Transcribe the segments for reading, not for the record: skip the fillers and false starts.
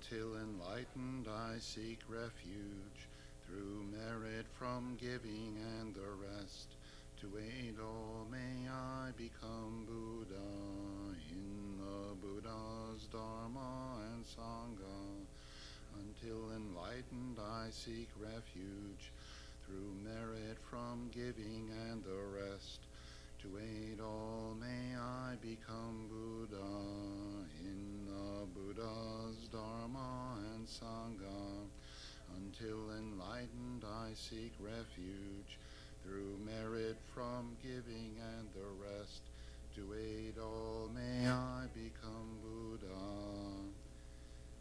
Until enlightened I seek refuge through merit from giving and the rest. To aid all may I become Buddha in the Buddha's Dharma and Sangha. Until enlightened I seek refuge through merit from giving and the rest. To aid all may I become Buddha in the Buddha's Dharma and Sangha. Until enlightened I seek refuge through merit from giving and the rest. To aid all may I become Buddha.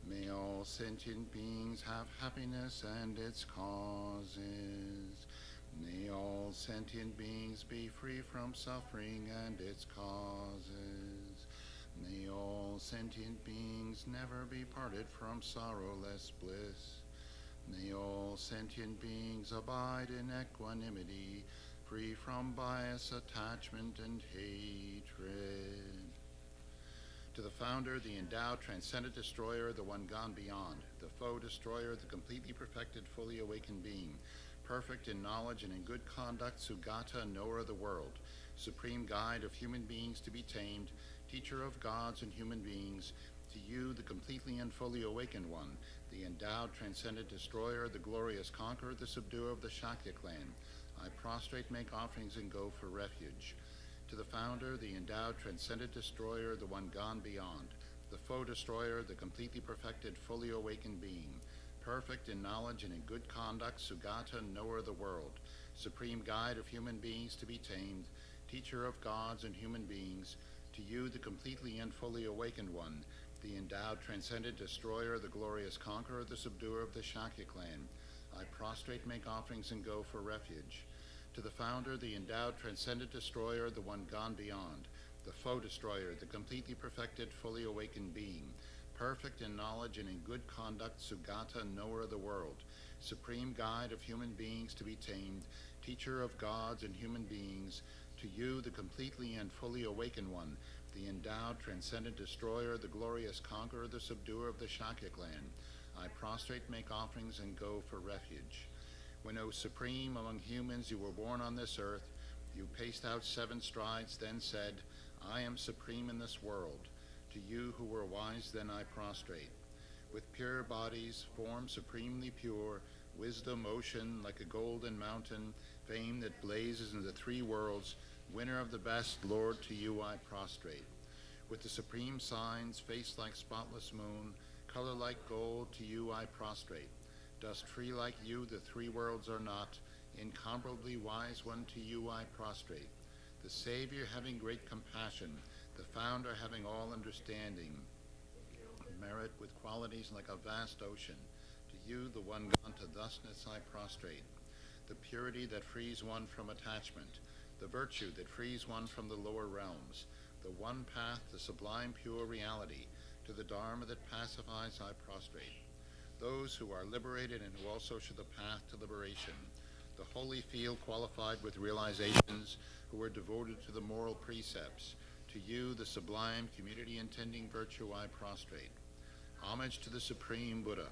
May all sentient beings have happiness and its causes. May all sentient beings be free from suffering and its causes. May all sentient beings never be parted from sorrowless bliss. May all sentient beings abide in equanimity, free from bias, attachment, and hatred. To the founder, the endowed, transcendent destroyer, the one gone beyond, the foe destroyer, the completely perfected, fully awakened being, perfect in knowledge and in good conduct, Sugata, knower of the world, supreme guide of human beings to be tamed, teacher of gods and human beings, to you, the completely and fully awakened one, the endowed, transcendent destroyer, the glorious conqueror, the subduer of the Shakya clan, I prostrate, make offerings, and go for refuge. To the founder, the endowed, transcendent destroyer, the one gone beyond, the foe destroyer, the completely perfected, fully awakened being, perfect in knowledge and in good conduct, Sugata, knower of the world, supreme guide of human beings to be tamed, teacher of gods and human beings, to you, the completely and fully awakened one, the endowed, transcendent destroyer, the glorious conqueror, the subduer of the Shakya clan, I prostrate, make offerings, and go for refuge. To the founder, the endowed, transcendent destroyer, the one gone beyond, the foe destroyer, the completely perfected, fully awakened being, perfect in knowledge and in good conduct, Sugata, knower of the world, supreme guide of human beings to be tamed, teacher of gods and human beings, to you, the completely and fully awakened one, the endowed, transcendent destroyer, the glorious conqueror, the subduer of the Shakya clan, I prostrate, make offerings, and go for refuge. When, O supreme among humans, you were born on this earth, you paced out 7 strides, then said, I am supreme in this world. To you who were wise, then I prostrate. With pure bodies, form supremely pure, wisdom ocean like a golden mountain, fame that blazes in the 3 worlds, winner of the best, Lord, to you I prostrate. With the supreme signs, face like spotless moon, color like gold, to you I prostrate. Dust free like you, the 3 worlds are not, incomparably wise one, to you I prostrate. The Savior having great compassion, the Founder having all understanding, merit with qualities like a vast ocean, to you, the one gone to thusness, I prostrate. The purity that frees one from attachment, the virtue that frees one from the lower realms, the one path, the sublime pure reality, to the Dharma that pacifies, I prostrate. Those who are liberated and who also show the path to liberation, the holy field qualified with realizations, who are devoted to the moral precepts, to you, the sublime community intending virtue, I prostrate. Homage to the Supreme Buddha,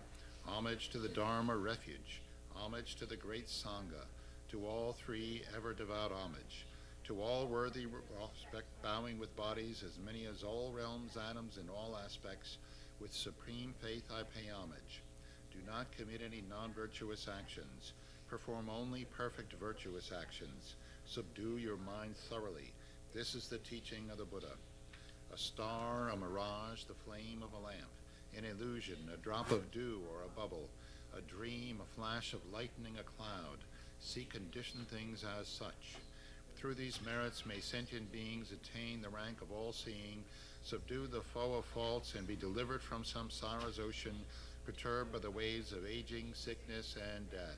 homage to the Dharma refuge, homage to the great Sangha, to all 3 ever devout homage, to all worthy respect, bowing with bodies as many as all realms, atoms, in all aspects, with supreme faith I pay homage. Do not commit any non-virtuous actions. Perform only perfect virtuous actions. Subdue your mind thoroughly. This is the teaching of the Buddha. A star, a mirage, the flame of a lamp, an illusion, a drop of dew or a bubble, a dream, a flash of lightning, a cloud. See conditioned things as such. Through these merits may sentient beings attain the rank of all-seeing, subdue the foe of faults, and be delivered from samsara's ocean, perturbed by the waves of aging, sickness, and death.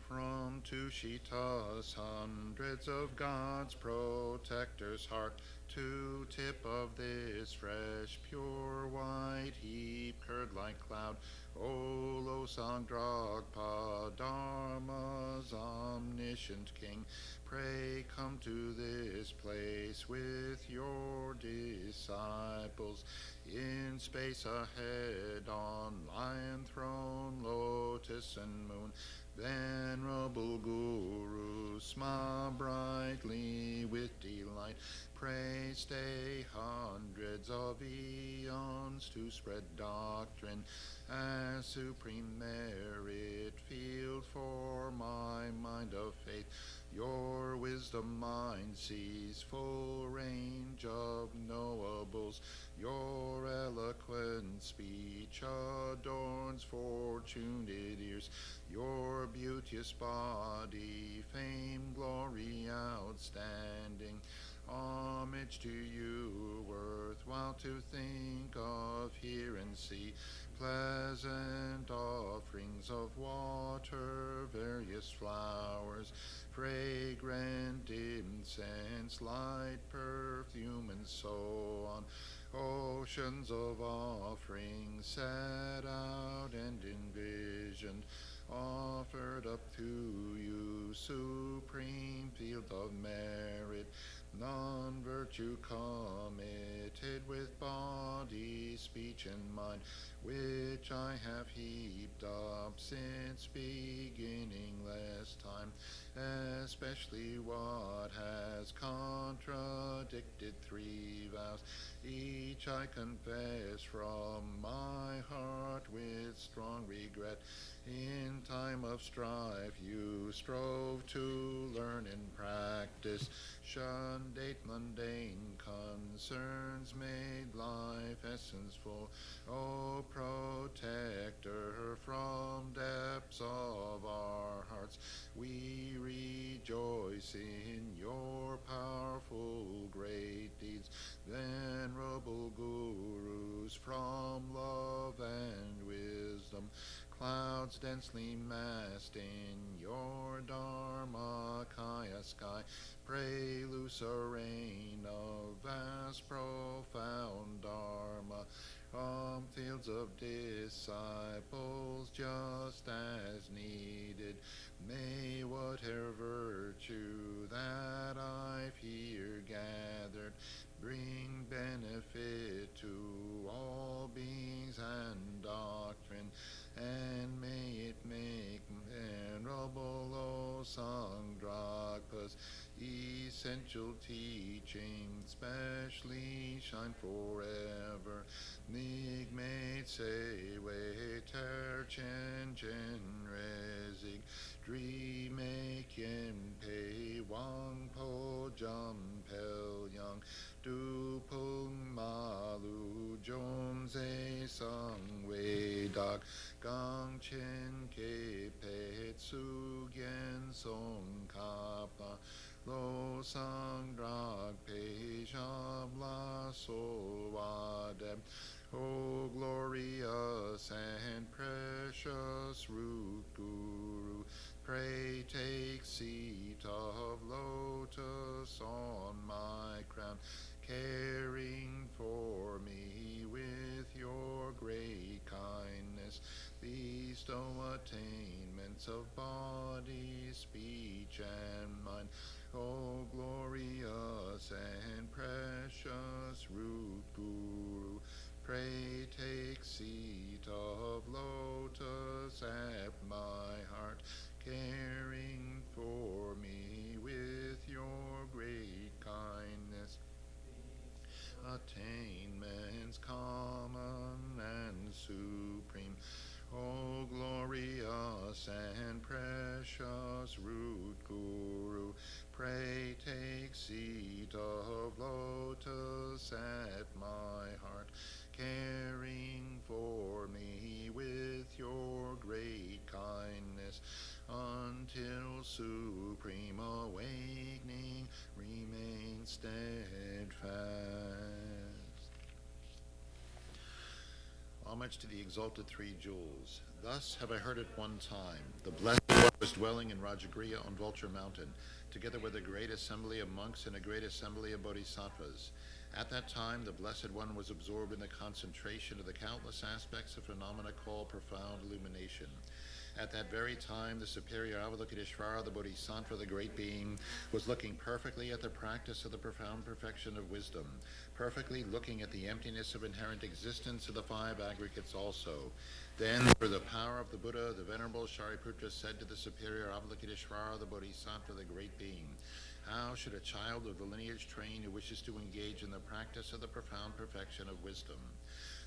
From Tushita's hundreds of God's protector's heart, to tip of this fresh, pure, white heap, curd like cloud, O Losang Dragpa, Dharma's omniscient king, pray come to this place with your disciples. In space ahead, on lion throne, lotus and moon, venerable Guru, smile brightly with delight. Pray stay hundreds of eons to spread doctrine as supreme merit field for my mind of faith. Your wisdom mind sees full range of knowables. Your eloquent speech adorns fortunate ears. Your beauteous body, fame, glory outstanding. Homage to you, worthwhile to think of, hear and see. Pleasant offerings of water, various flowers, fragrant incense, light perfume, and so on. Oceans of offerings set out and envisioned, offered up to you, supreme field of merit, non-virtue committed with body, speech, and mind, which I have heaped up since beginningless time, especially what has contradicted 3 vows. Each I confess from my heart with strong regret. In time of strife you strove to learn and practice, shunned 8 mundane concerns, made life essence full. O protector from depths of our hearts, we rejoice in your powerful great deeds. Venerable Gurus, from love and wisdom, clouds densely massed in your Dharmakaya sky, pray loose a rain of vast profound Dharma, fields of disciples just as needed. May whatever virtue that I've here gathered bring benefit to all beings and doctrine, and may it make Venerable O Sangdragpa's essential teaching specially shine forever. Nigmate Sewe Ter Chen Chen Rezig Dreame Kien Wang Po Jum Pel Yang Du Pung Malu Jomze Sung Wei Dak Gang Chen Ke Pet Su Gen Song Kapa Lo Sang Drag Pe Jab La So Wadeb. O glorious and precious root Guru, pray take seat of lotus on my crown, caring for me with your great kindness. Bestow attainments of body, speech, and mind. O glorious and precious root Guru, pray take seat of lotus at my heart, caring for me with your great kindness. Attainments common and supreme, O glorious and precious root Guru, pray take seat of lotus at my heart, caring for me with your great kindness, until supreme awakening remain steadfast. Homage to the exalted 3 jewels. Thus have I heard at one time, the Blessed One was dwelling in Rajagriha on Vulture Mountain, together with a great assembly of monks and a great assembly of bodhisattvas. At that time, the Blessed One was absorbed in the concentration of the countless aspects of phenomena called profound illumination. At that very time, the superior Avalokiteshvara, the Bodhisattva, the great being, was looking perfectly at the practice of the profound perfection of wisdom, perfectly looking at the emptiness of inherent existence of the five aggregates also. Then, through the power of the Buddha, the Venerable Shariputra said to the superior Avalokiteshvara, the Bodhisattva, the great being, how should a child of the lineage train who wishes to engage in the practice of the profound perfection of wisdom?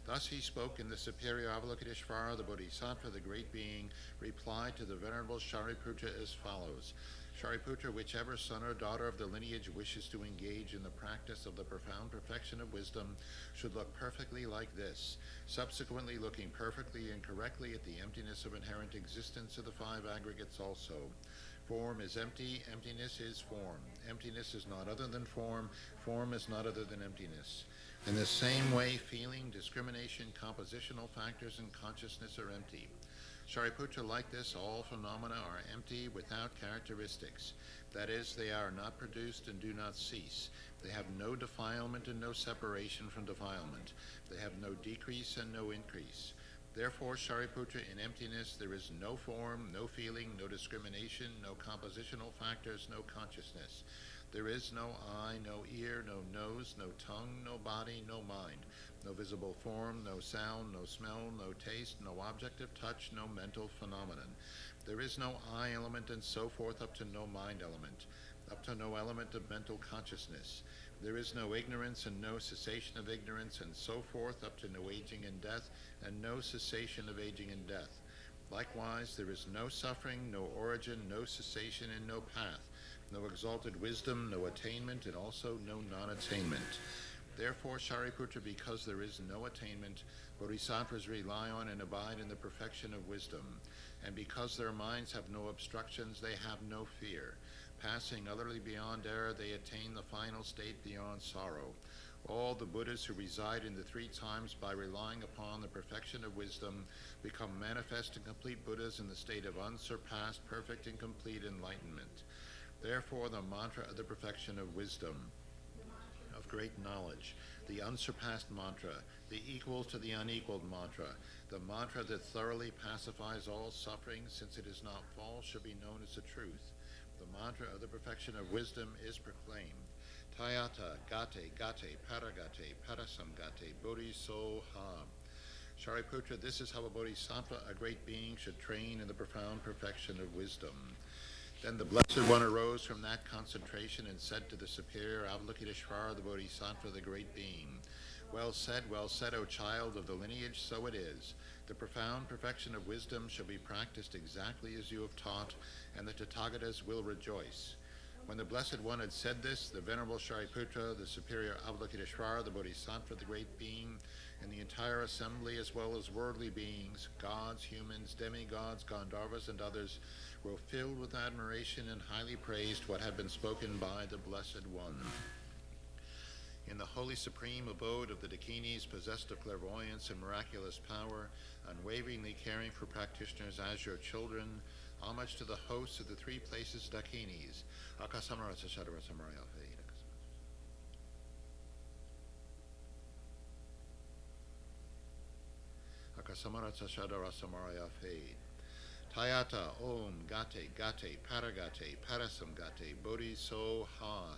Thus he spoke, and the superior Avalokiteshvara, the Bodhisattva, the great being, replied to the Venerable Shariputra as follows. Shariputra, whichever son or daughter of the lineage wishes to engage in the practice of the profound perfection of wisdom should look perfectly like this, subsequently looking perfectly and correctly at the emptiness of inherent existence of the five aggregates also. Form is empty, emptiness is form. Emptiness is not other than form, form is not other than emptiness. In the same way, feeling, discrimination, compositional factors, and consciousness are empty. Shariputra, like this, all phenomena are empty without characteristics. That is, they are not produced and do not cease. They have no defilement and no separation from defilement. They have no decrease and no increase. Therefore, Shariputra, in emptiness there is no form, no feeling, no discrimination, no compositional factors, no consciousness. There is no eye, no ear, no nose, no tongue, no body, no mind, no visible form, no sound, no smell, no taste, no object of touch, no mental phenomenon. There is no I element and so forth up to no mind element, up to no element of mental consciousness. There is no ignorance and no cessation of ignorance and so forth up to no aging and death and no cessation of aging and death. Likewise, there is no suffering, no origin, no cessation and no path, no exalted wisdom, no attainment, and also no non-attainment. Therefore, Shariputra, because there is no attainment, bodhisattvas rely on and abide in the perfection of wisdom. And because their minds have no obstructions, they have no fear. Passing utterly beyond error, they attain the final state beyond sorrow. All the Buddhas who reside in the three times by relying upon the perfection of wisdom become manifest and complete Buddhas in the state of unsurpassed, perfect, and complete enlightenment. Therefore, the mantra of the perfection of wisdom, of great knowledge, the unsurpassed mantra, the equal to the unequaled mantra, the mantra that thoroughly pacifies all suffering, since it is not false, should be known as the truth. The mantra of the perfection of wisdom is proclaimed. Tayata, gate, gate, paragate, parasamgate, bodhisoha. Shariputra, this is how a bodhisattva, a great being, should train in the profound perfection of wisdom. Then the Blessed One arose from that concentration and said to the superior Avalokiteshvara, the Bodhisattva, the great being, well said, O child of the lineage, so it is. The profound perfection of wisdom shall be practiced exactly as you have taught, and the Tathagatas will rejoice. When the Blessed One had said this, the Venerable Shariputra, the superior Avalokiteshvara, the Bodhisattva, the great being, and the entire assembly, as well as worldly beings, gods, humans, demigods, Gandharvas, and others, were filled with admiration and highly praised what had been spoken by the Blessed One. In the holy supreme abode of the Dakinis, possessed of clairvoyance and miraculous power, unwaveringly caring for practitioners as your children, homage to the hosts of the three places Dakinis, Tayata, Om, Gate, Gate, Paragate, Parasamgate, Bodhisoha.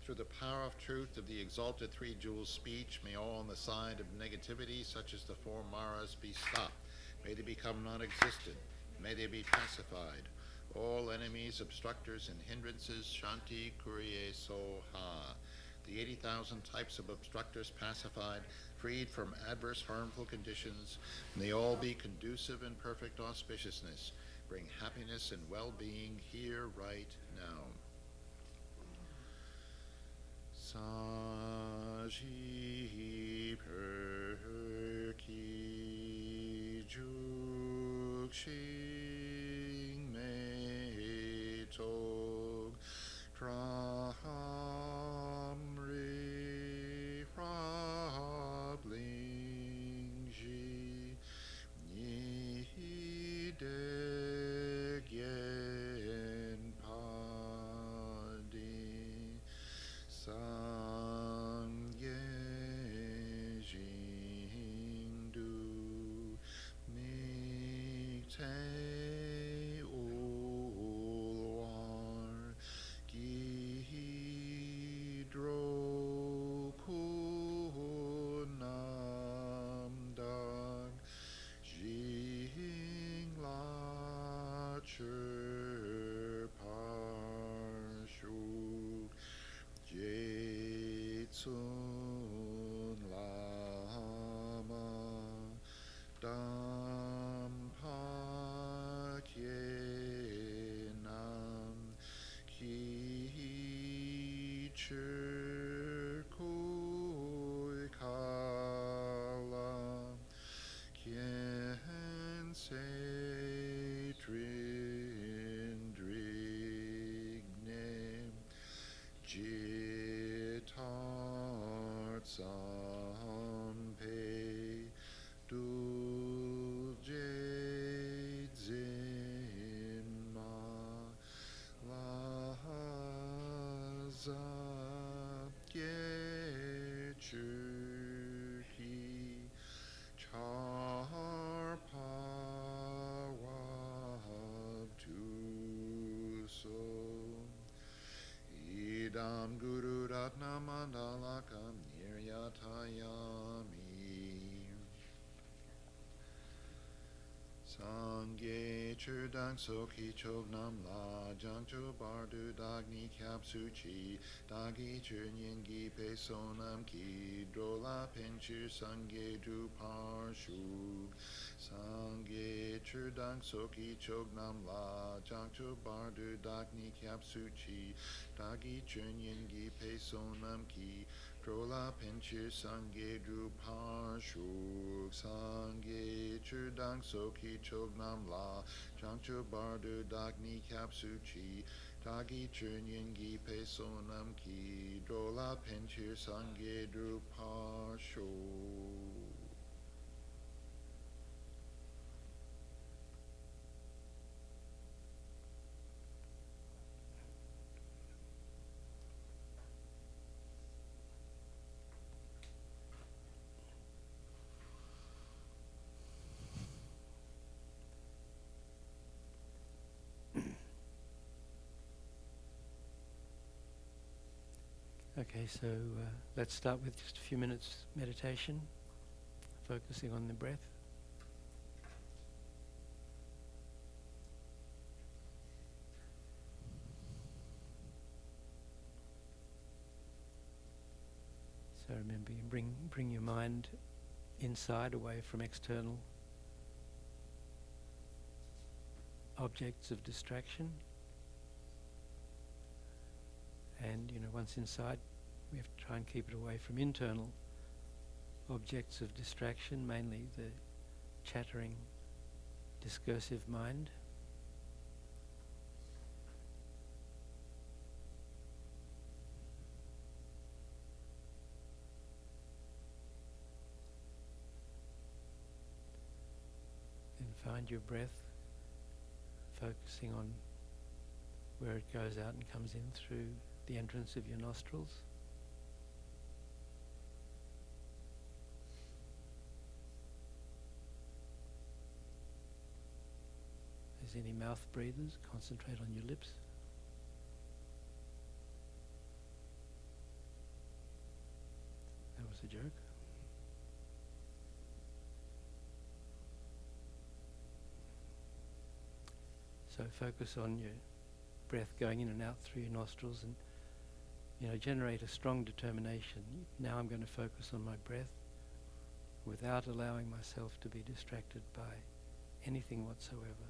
Through the power of truth of the exalted three-jewel speech, may all on the side of negativity, such as the four Maras, be stopped. May they become non-existent. May they be pacified. All enemies, obstructors, and hindrances, Shanti Kuriye Soha. The 80,000 types of obstructors pacified, freed from adverse harmful conditions, may all be conducive and perfect auspiciousness. Bring happiness and well-being here right now. Saji perki jukshing me tog prahamri prabling ji ni deg yen padi sang ye jing du mi te Tsun Lama Dampa Kyenam Ki Chirkui Kala Kien Se Trindrigne Jitar Sampe Dulje Zimma Laza Gechurki Charpawab Tuso Idam Guru Ratna Mandalakam Niryatayami Sangye Churdang Soki Chognam La Jangcho Bardu Dagni Kyapsuchi Dagi Churnyengi Pesonam Ki Drola Penchu Sangye Duparshu Sangye Churdang Soki Chognam La Jangcho Bardu Dagni Kyapsuchi Dagi Churnyengi Pesonam Ki Drola Penchu Sangye Duparshu Sangye Churdang Soki Chognam La Jangcho Bardu Dagni Kapsuchi Dagi Churnyengi Pesonam Ki Drola Penchir Sangye Drupasho. Okay, so let's start with just a few minutes meditation, focusing on the breath. So remember, you bring your mind inside, away from external objects of distraction. And, once inside, we have to try and keep it away from internal objects of distraction, mainly the chattering, discursive mind. Then find your breath, focusing on where it goes out and comes in through the entrance of your nostrils. If there's any mouth breathers, concentrate on your lips. That was a joke. So focus on your breath going in and out through your nostrils, and generate a strong determination. Now I'm going to focus on my breath without allowing myself to be distracted by anything whatsoever.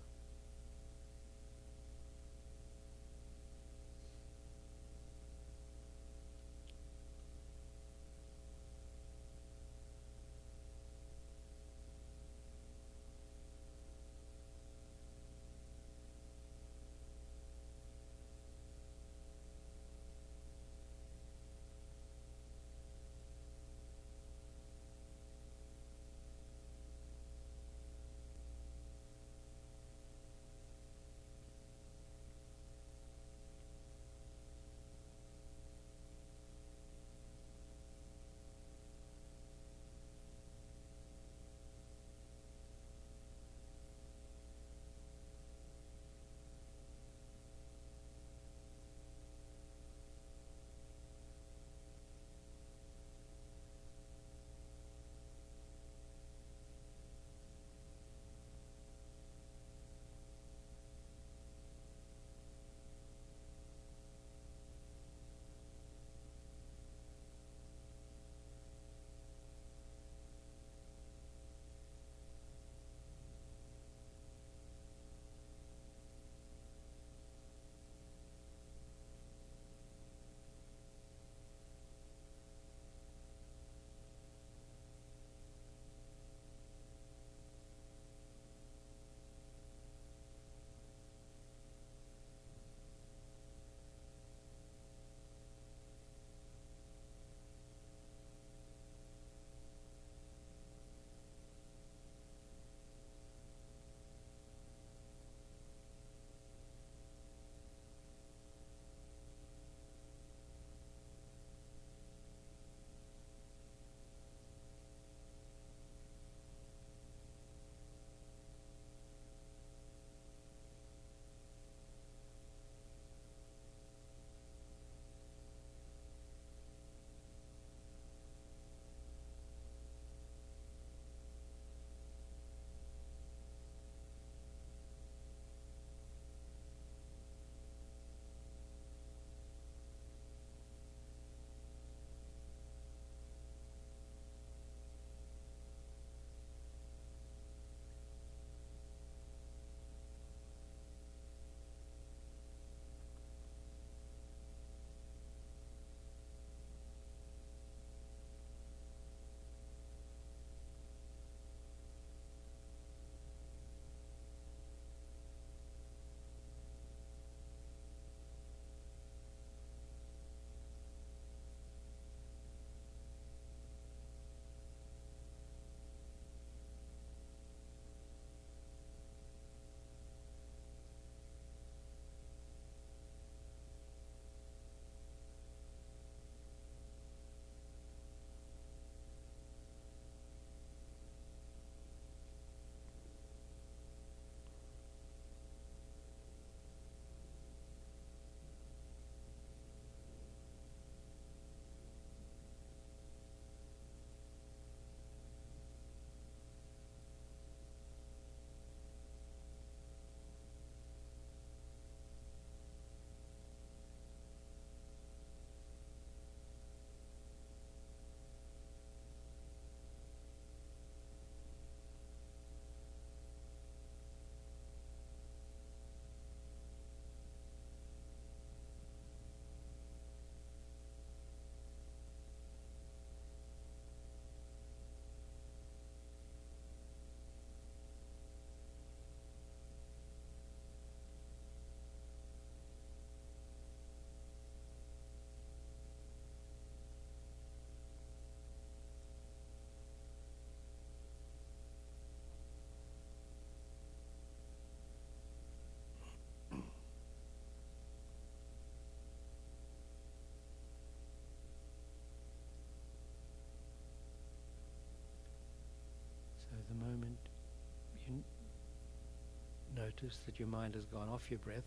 notice that your mind has gone off your breath,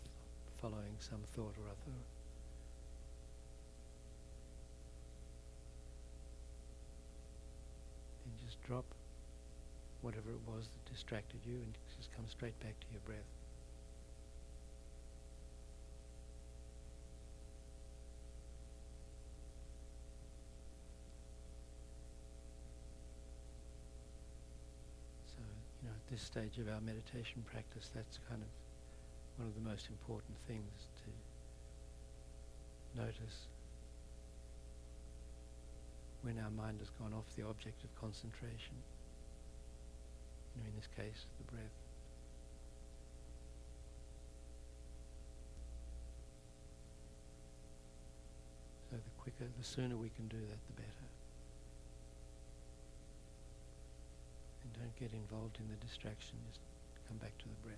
following some thought or other. Then just drop whatever it was that distracted you and just come straight back to your breath. So, at this stage of our meditation practice, that's kind of one of the most important things, to notice when our mind has gone off the object of concentration. In this case, the breath. So the sooner we can do that, the better. And don't get involved in the distraction, just come back to the breath.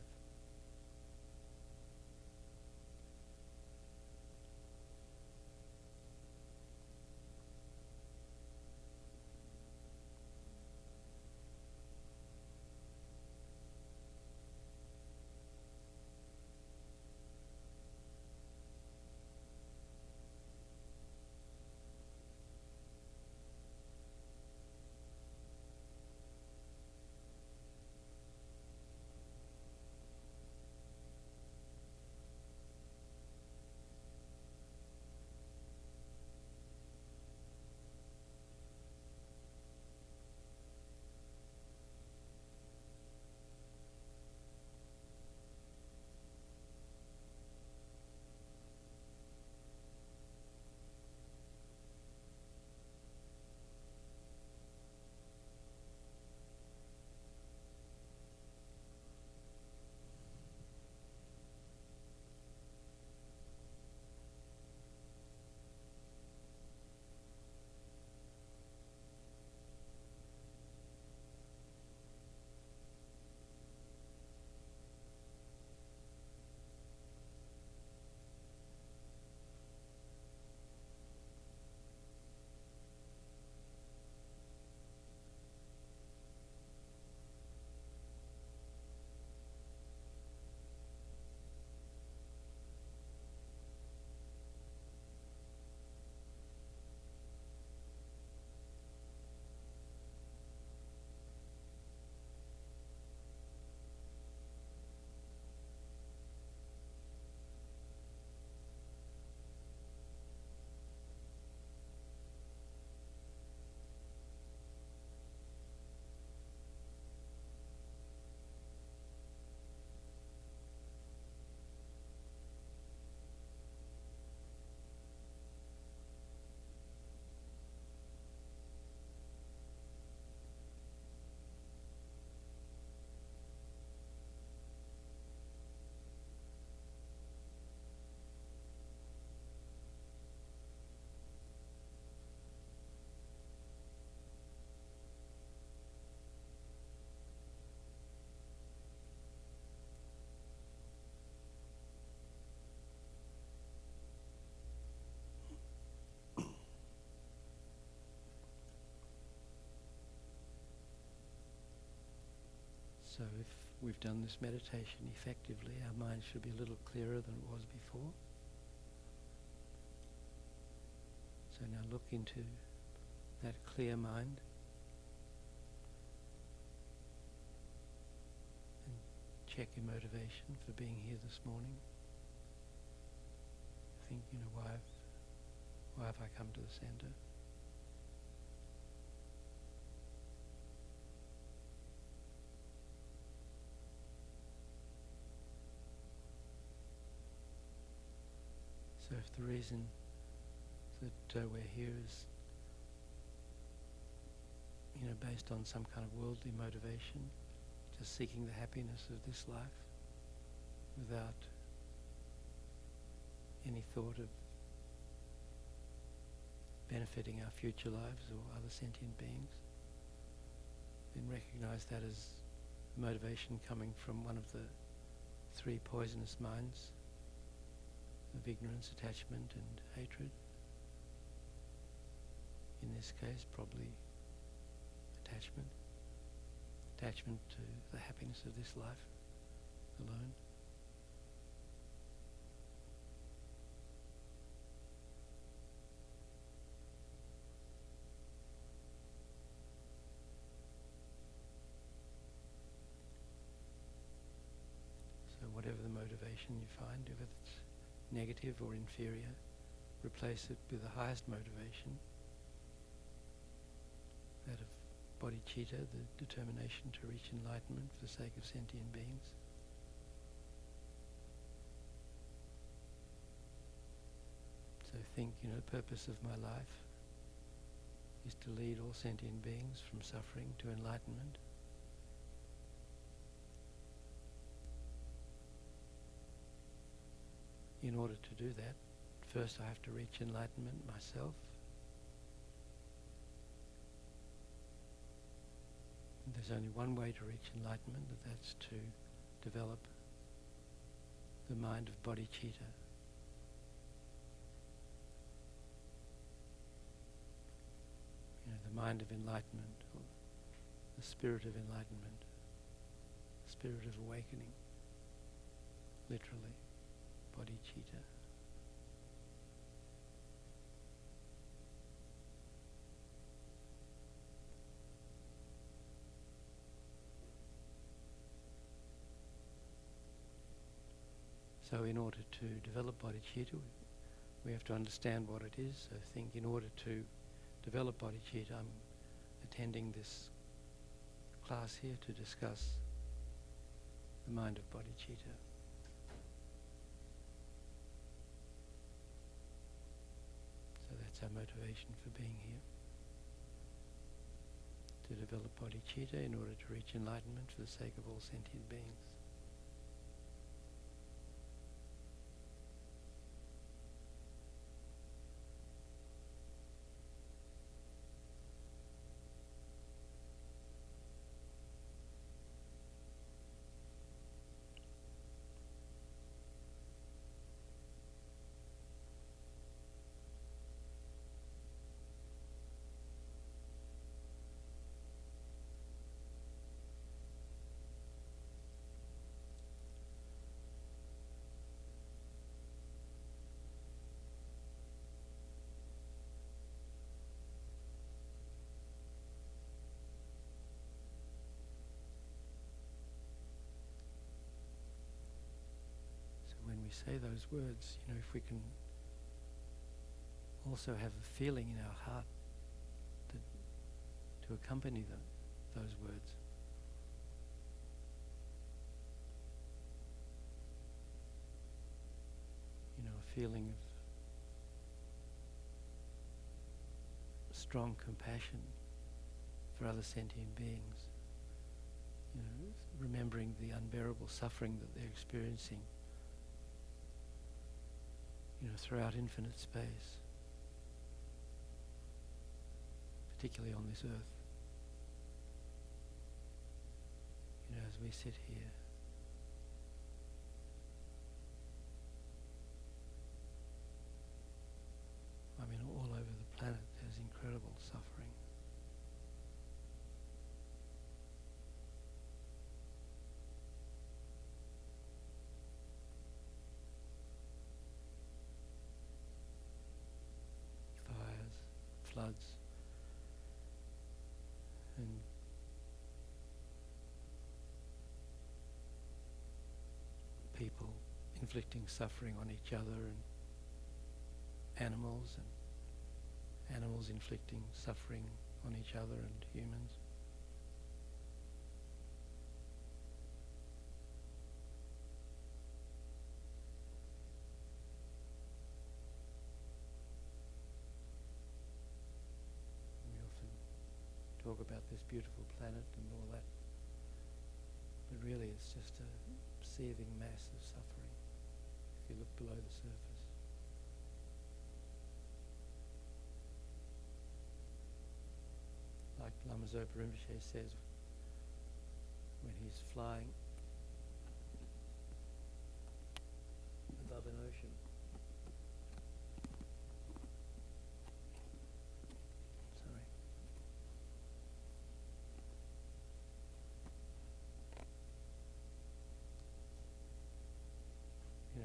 So if we've done this meditation effectively, our mind should be a little clearer than it was before. So now look into that clear mind and check your motivation for being here this morning. Think, why have I come to the center? So if the reason that we're here is, based on some kind of worldly motivation, just seeking the happiness of this life without any thought of benefiting our future lives or other sentient beings, then recognize that as motivation coming from one of the three poisonous minds of ignorance, attachment and hatred. In this case, probably attachment to the happiness of this life alone. motivation you find, if it's negative or inferior, replace it with the highest motivation, that of bodhicitta, the determination to reach enlightenment for the sake of sentient beings. So think, the purpose of my life is to lead all sentient beings from suffering to enlightenment. In order to do that, first I have to reach enlightenment myself. And there's only one way to reach enlightenment, and that's to develop the mind of bodhicitta. The mind of enlightenment, or the spirit of enlightenment, the spirit of awakening, literally, bodhicitta. So in order to develop bodhicitta, we have to understand what it is. So think, in order to develop bodhicitta, I'm attending this class here to discuss the mind of bodhicitta. So that's our motivation for being here. To develop bodhicitta in order to reach enlightenment for the sake of all sentient beings. Say those words, if we can also have a feeling in our heart to accompany those words. A feeling of strong compassion for other sentient beings. Remembering the unbearable suffering that they're experiencing throughout infinite space, particularly on this earth. As we sit here, all over the planet there's incredible suffering. Floods and people inflicting suffering on each other, and animals inflicting suffering on each other and humans. Talk about this beautiful planet and all that, but really it's just a seething mass of suffering if you look below the surface. Like Lama Zopa Rinpoche says when he's flying above an ocean,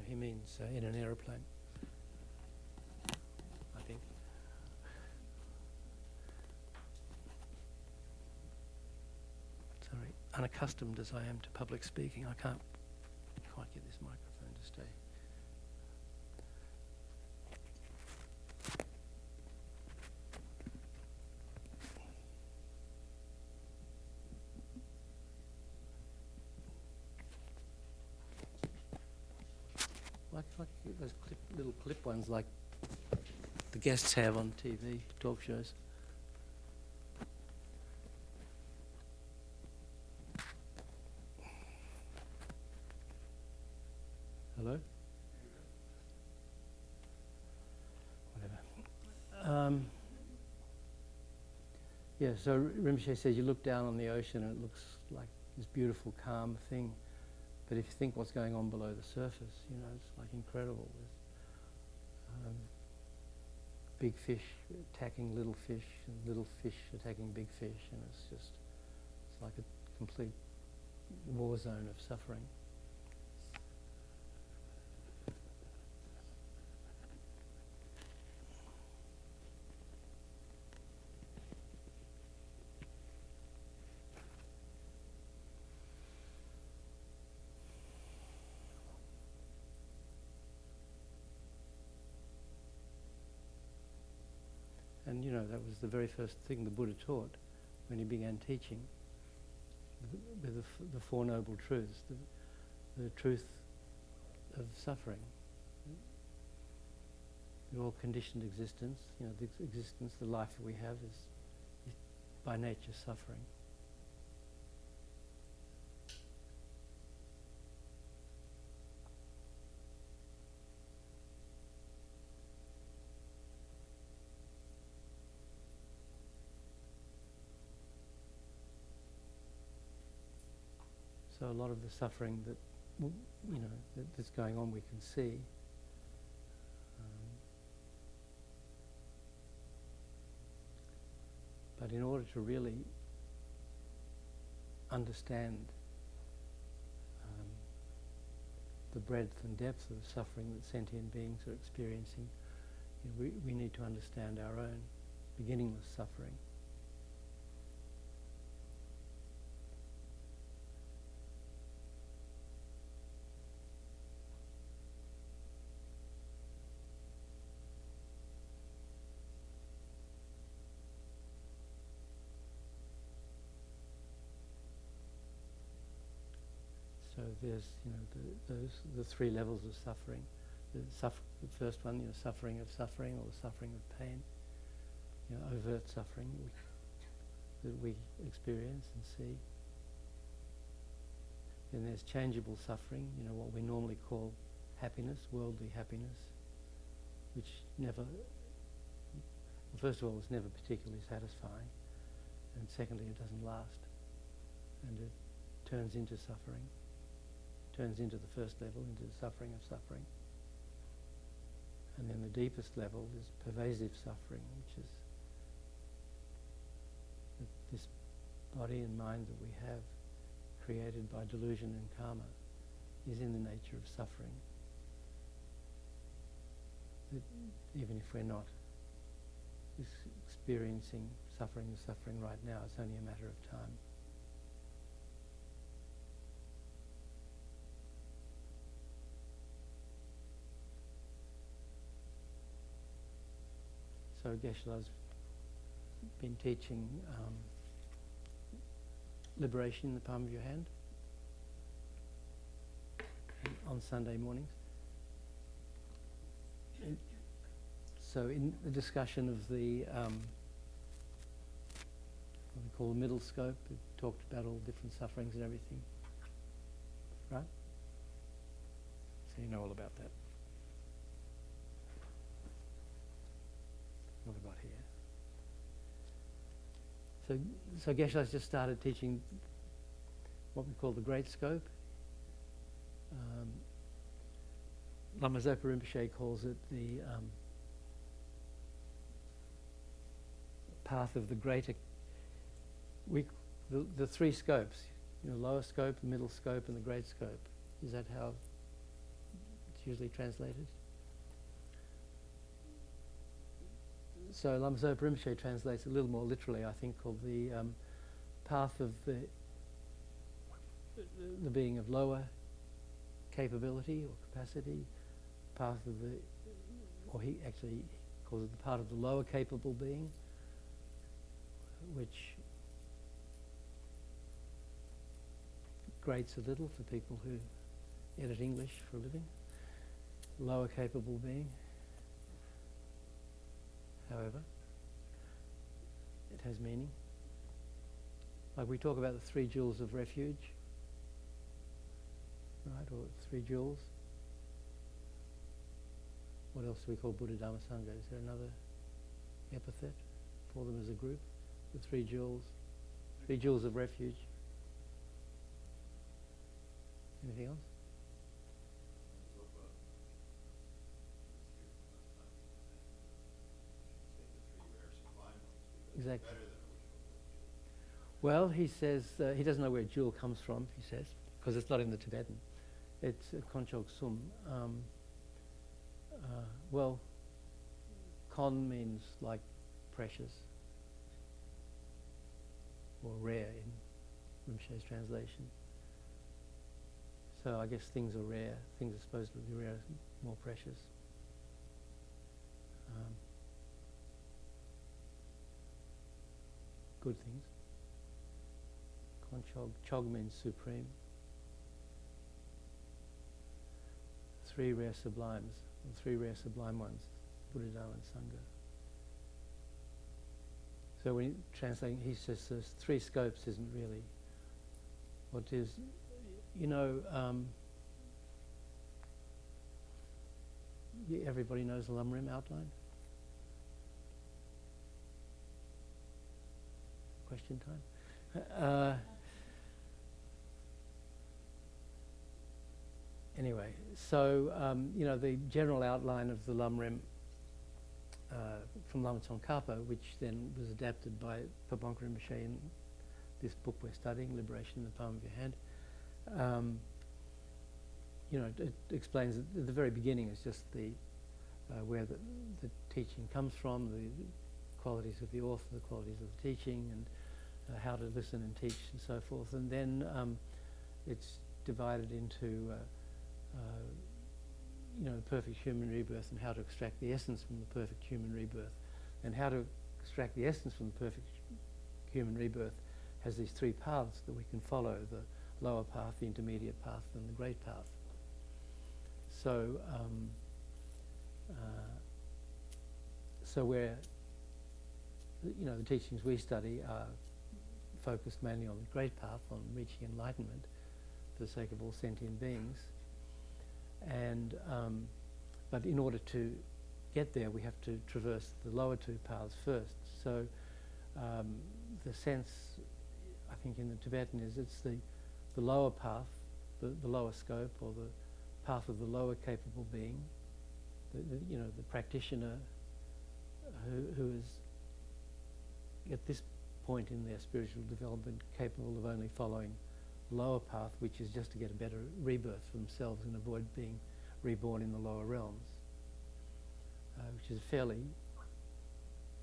he means in an aeroplane, I think. Sorry, unaccustomed as I am to public speaking, I can't quite get this microphone to stay like those little clip ones like the guests have on TV talk shows. Hello? Whatever. Yeah, so Rinpoche says you look down on the ocean and it looks like this beautiful, calm thing. But if you think what's going on below the surface, you know, it's like incredible. There's big fish attacking little fish and little fish attacking big fish, and it's like a complete war zone of suffering. And you know, that was the very first thing the Buddha taught when he began teaching, with the Four Noble Truths, the truth of suffering. We're all conditioned existence. You know, the existence, the life that we have is by nature suffering. So a lot of the suffering that, you know, that's going on we can see. But in order to really understand the breadth and depth of suffering that sentient beings are experiencing, you know, we need to understand our own beginningless suffering. So there's, you know, the three levels of suffering. The first one, you know, suffering of suffering, or the suffering of pain. You know, overt suffering that we experience and see. Then there's changeable suffering, you know, what we normally call happiness, worldly happiness, which never, well, first of all, it's never particularly satisfying, and secondly, it doesn't last, and it turns into suffering. Turns into the first level, into the suffering of suffering. And then the deepest level is pervasive suffering, which is this body and mind that we have, created by delusion and karma, is in the nature of suffering. That even if we're not experiencing suffering right now, it's only a matter of time. So Geshe-la's been teaching liberation in the palm of your hand on Sunday mornings. So in the discussion of the what we call the middle scope, it talked about all different sufferings and everything, right? So you know all about that. What about here? So Geshe-la's just started teaching what we call the great scope. Lama Zopa Rinpoche calls it the path of the greater. The three scopes, you know, lower scope, the middle scope, and the great scope. Is that how it's usually translated? So Lama Zopa Rinpoche translates a little more literally, I think, called the path of the being of lower capability or capacity, path of the, or he actually calls it the part of the lower capable being, which grates a little for people who edit English for a living. lower capable being. However, it has meaning. Like we talk about the 3 jewels of refuge, right, or 3 jewels. What else do we call Buddha, Dhamma, Sangha? Is there another epithet for them as a group? The 3 jewels, 3 jewels of refuge. Anything else? Exactly. Well, he says he doesn't know where jewel comes from. He says because it's not in the Tibetan. It's Konchog Sum. Well, Kon means like precious or rare in Rinpoche's translation. So I guess things are rare. Things are supposed to be rare, more precious. Good things. Konchog. Chog means supreme. 3 rare sublimes, or 3 rare sublime ones, Buddha, Dhamma and Sangha. So when translating, he says there's 3 scopes isn't really what is, everybody knows the Lama Rim outline? Question time? Anyway, so, the general outline of the Lama Rim from Lama Tsongkhapa, which then was adapted by Pabongka Rinpoche in this book we're studying, Liberation in the Palm of Your Hand. It explains at the very beginning it's just the where the teaching comes from, the qualities of the author, the qualities of the teaching, and how to listen and teach and so forth. And then it's divided into the perfect human rebirth and how to extract the essence from the perfect human rebirth. And how to extract the essence from the perfect human rebirth has these 3 paths that we can follow, the lower path, the intermediate path, and the great path. So, where the teachings we study are focused mainly on the great path, on reaching enlightenment for the sake of all sentient beings. And but in order to get there, we have to traverse the lower 2 paths first. So the sense, I think, in the Tibetan is it's the lower path, the lower scope, or the path of the lower capable being, the practitioner who is at this point in their spiritual development capable of only following the lower path, which is just to get a better rebirth for themselves and avoid being reborn in the lower realms, which is fairly,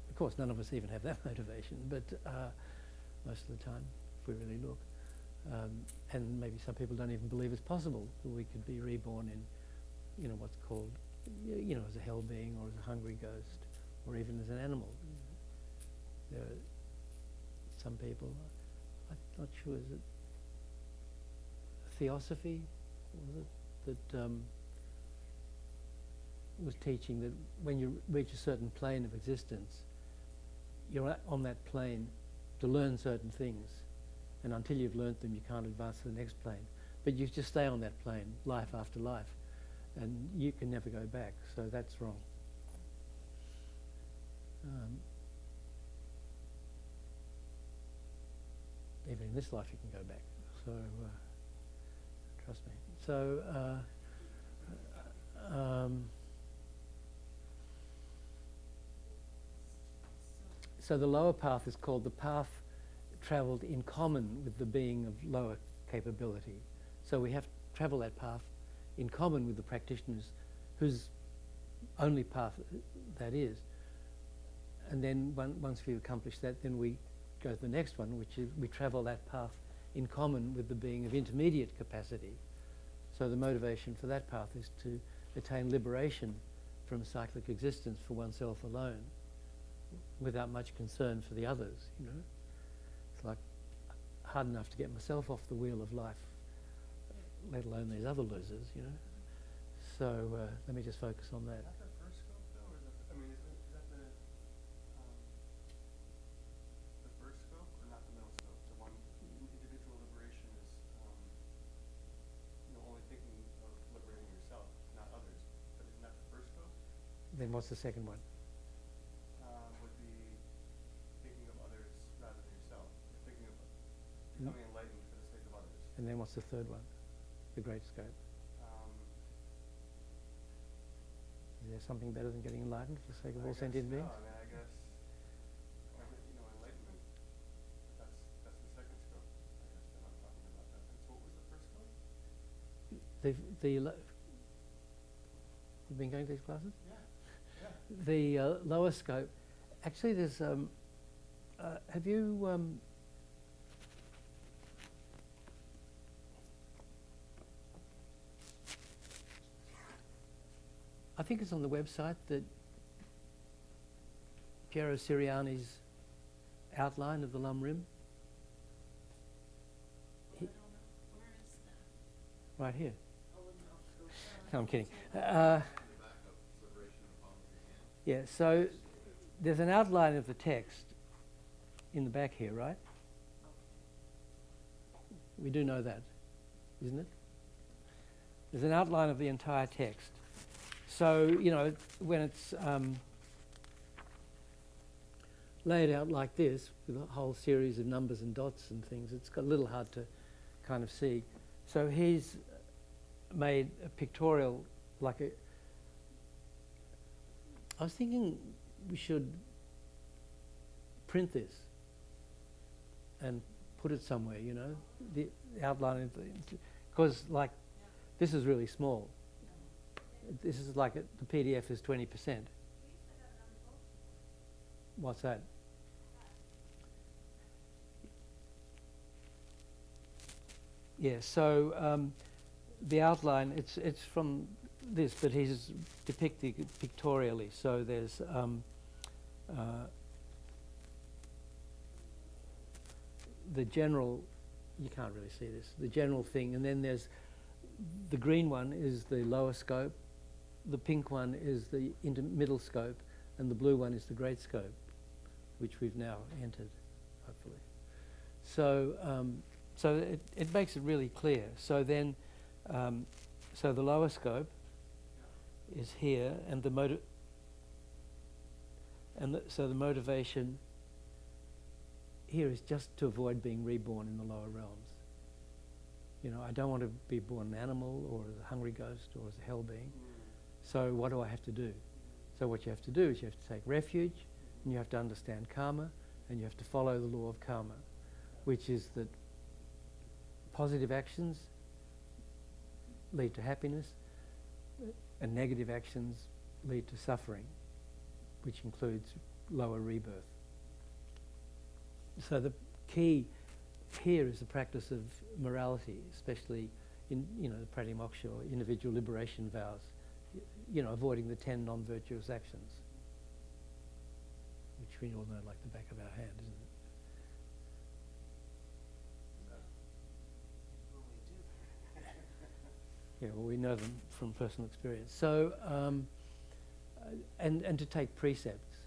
of course none of us even have that motivation, but most of the time, if we really look. And maybe some people don't even believe it's possible that we could be reborn in, what's called, as a hell being or as a hungry ghost, or even as an animal. There are some people, I'm not sure, is it Theosophy, was it, that was teaching that when you reach a certain plane of existence, you're on that plane to learn certain things, and until you've learnt them you can't advance to the next plane. But you just stay on that plane, life after life, and you can never go back, so that's wrong. Even in this life you can go back, so trust me. So so the lower path is called the path travelled in common with the being of lower capability. So we have to travel that path in common with the practitioners whose only path that is. And then once we've accomplished that, then we go to the next one, which is we travel that path in common with the being of intermediate capacity. So the motivation for that path is to attain liberation from cyclic existence for oneself alone, without much concern for the others, It's like hard enough to get myself off the wheel of life, let alone these other losers, So let me just focus on that. Is that the first scope, though, or is that? I mean, is that the first scope, or not the middle scope? The one individual liberation is, only thinking of liberating yourself, not others. But isn't that the first scope? Then what's the second one? Would be thinking of others rather than yourself. Thinking of becoming enlightened for the sake of others. And then what's the third one? The great scope. Is there something better than getting enlightened for the sake of all sentient beings? No, I mean, I guess enlightenment. That's the second scope. I guess that I'm talking about that. And so, what was the first scope? You've been going to these classes? Yeah. The lower scope. Actually, there's. Have you? I think it's on the website that Piero Siriani's outline of the Lum Rim. Where is that? Right here. Oh, no. No, I'm kidding. Yeah, so there's an outline of the text in the back here, right? We do know that, isn't it? There's an outline of the entire text. So, when it's laid out like this, with a whole series of numbers and dots and things, it's got a little hard to kind of see. So he's made a pictorial, I was thinking we should print this and put it somewhere, the outline of because this is really small. This is the PDF is 20%. What's that? Yeah, so the outline, it's from this, but he's depicted pictorially. So there's the general, you can't really see this, the general thing, and then there's the green one is the lower scope, the pink one is the middle scope, and the blue one is the great scope, which we've now entered, hopefully. So, it makes it really clear. So then, so the lower scope is here, and the the motivation here is just to avoid being reborn in the lower realms. I don't want to be born an animal or as a hungry ghost or as a hell being. So what do I have to do? So what you have to do is you have to take refuge, and you have to understand karma, and you have to follow the law of karma, which is that positive actions lead to happiness, and negative actions lead to suffering, which includes lower rebirth. So the key here is the practice of morality, especially in the pratimoksha or individual liberation vows, avoiding the 10 non-virtuous actions, which we all know like the back of our hand, isn't it? Yeah, well, we know them from personal experience. So, and to take precepts,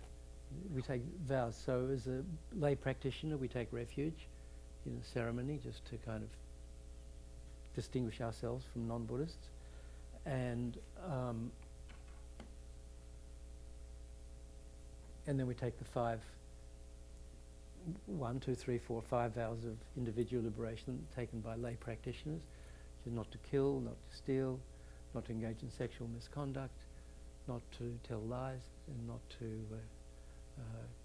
we take vows. So as a lay practitioner, we take refuge in a ceremony just to kind of distinguish ourselves from non-Buddhists. And then we take the 5 vows of individual liberation taken by lay practitioners. So not to kill, not to steal, not to engage in sexual misconduct, not to tell lies, and not to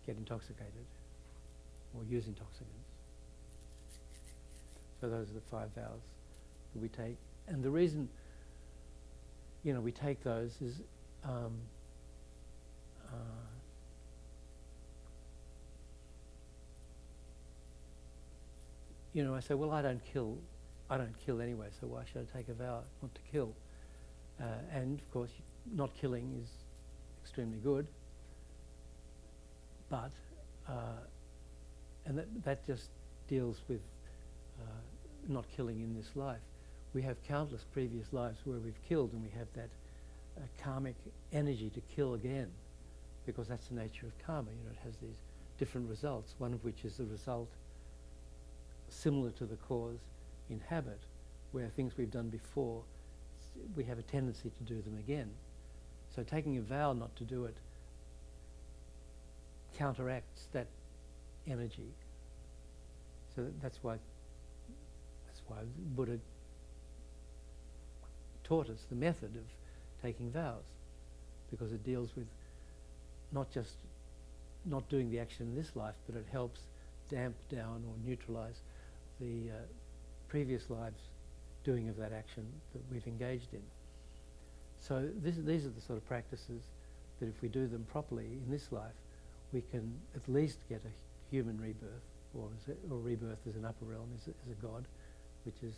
get intoxicated or use intoxicants. So those are the 5 vows that we take. And the reason, we take those is I say, well, I don't kill anyway, so why should I take a vow not to kill? And of course, not killing is extremely good, but and that just deals with not killing in this life. We have countless previous lives where we've killed, and we have that a karmic energy to kill again, because that's the nature of karma. You know, it has these different results, one of which is the result similar to the cause in habit, where things we've done before, we have a tendency to do them again. So taking a vow not to do it counteracts that energy. So that's why Buddha taught us the method of taking vows, because it deals with not just not doing the action in this life, but it helps damp down or neutralize the previous lives' doing of that action that we've engaged in. So these are the sort of practices that if we do them properly in this life, we can at least get a human rebirth, or rebirth as an upper realm, as a god, which is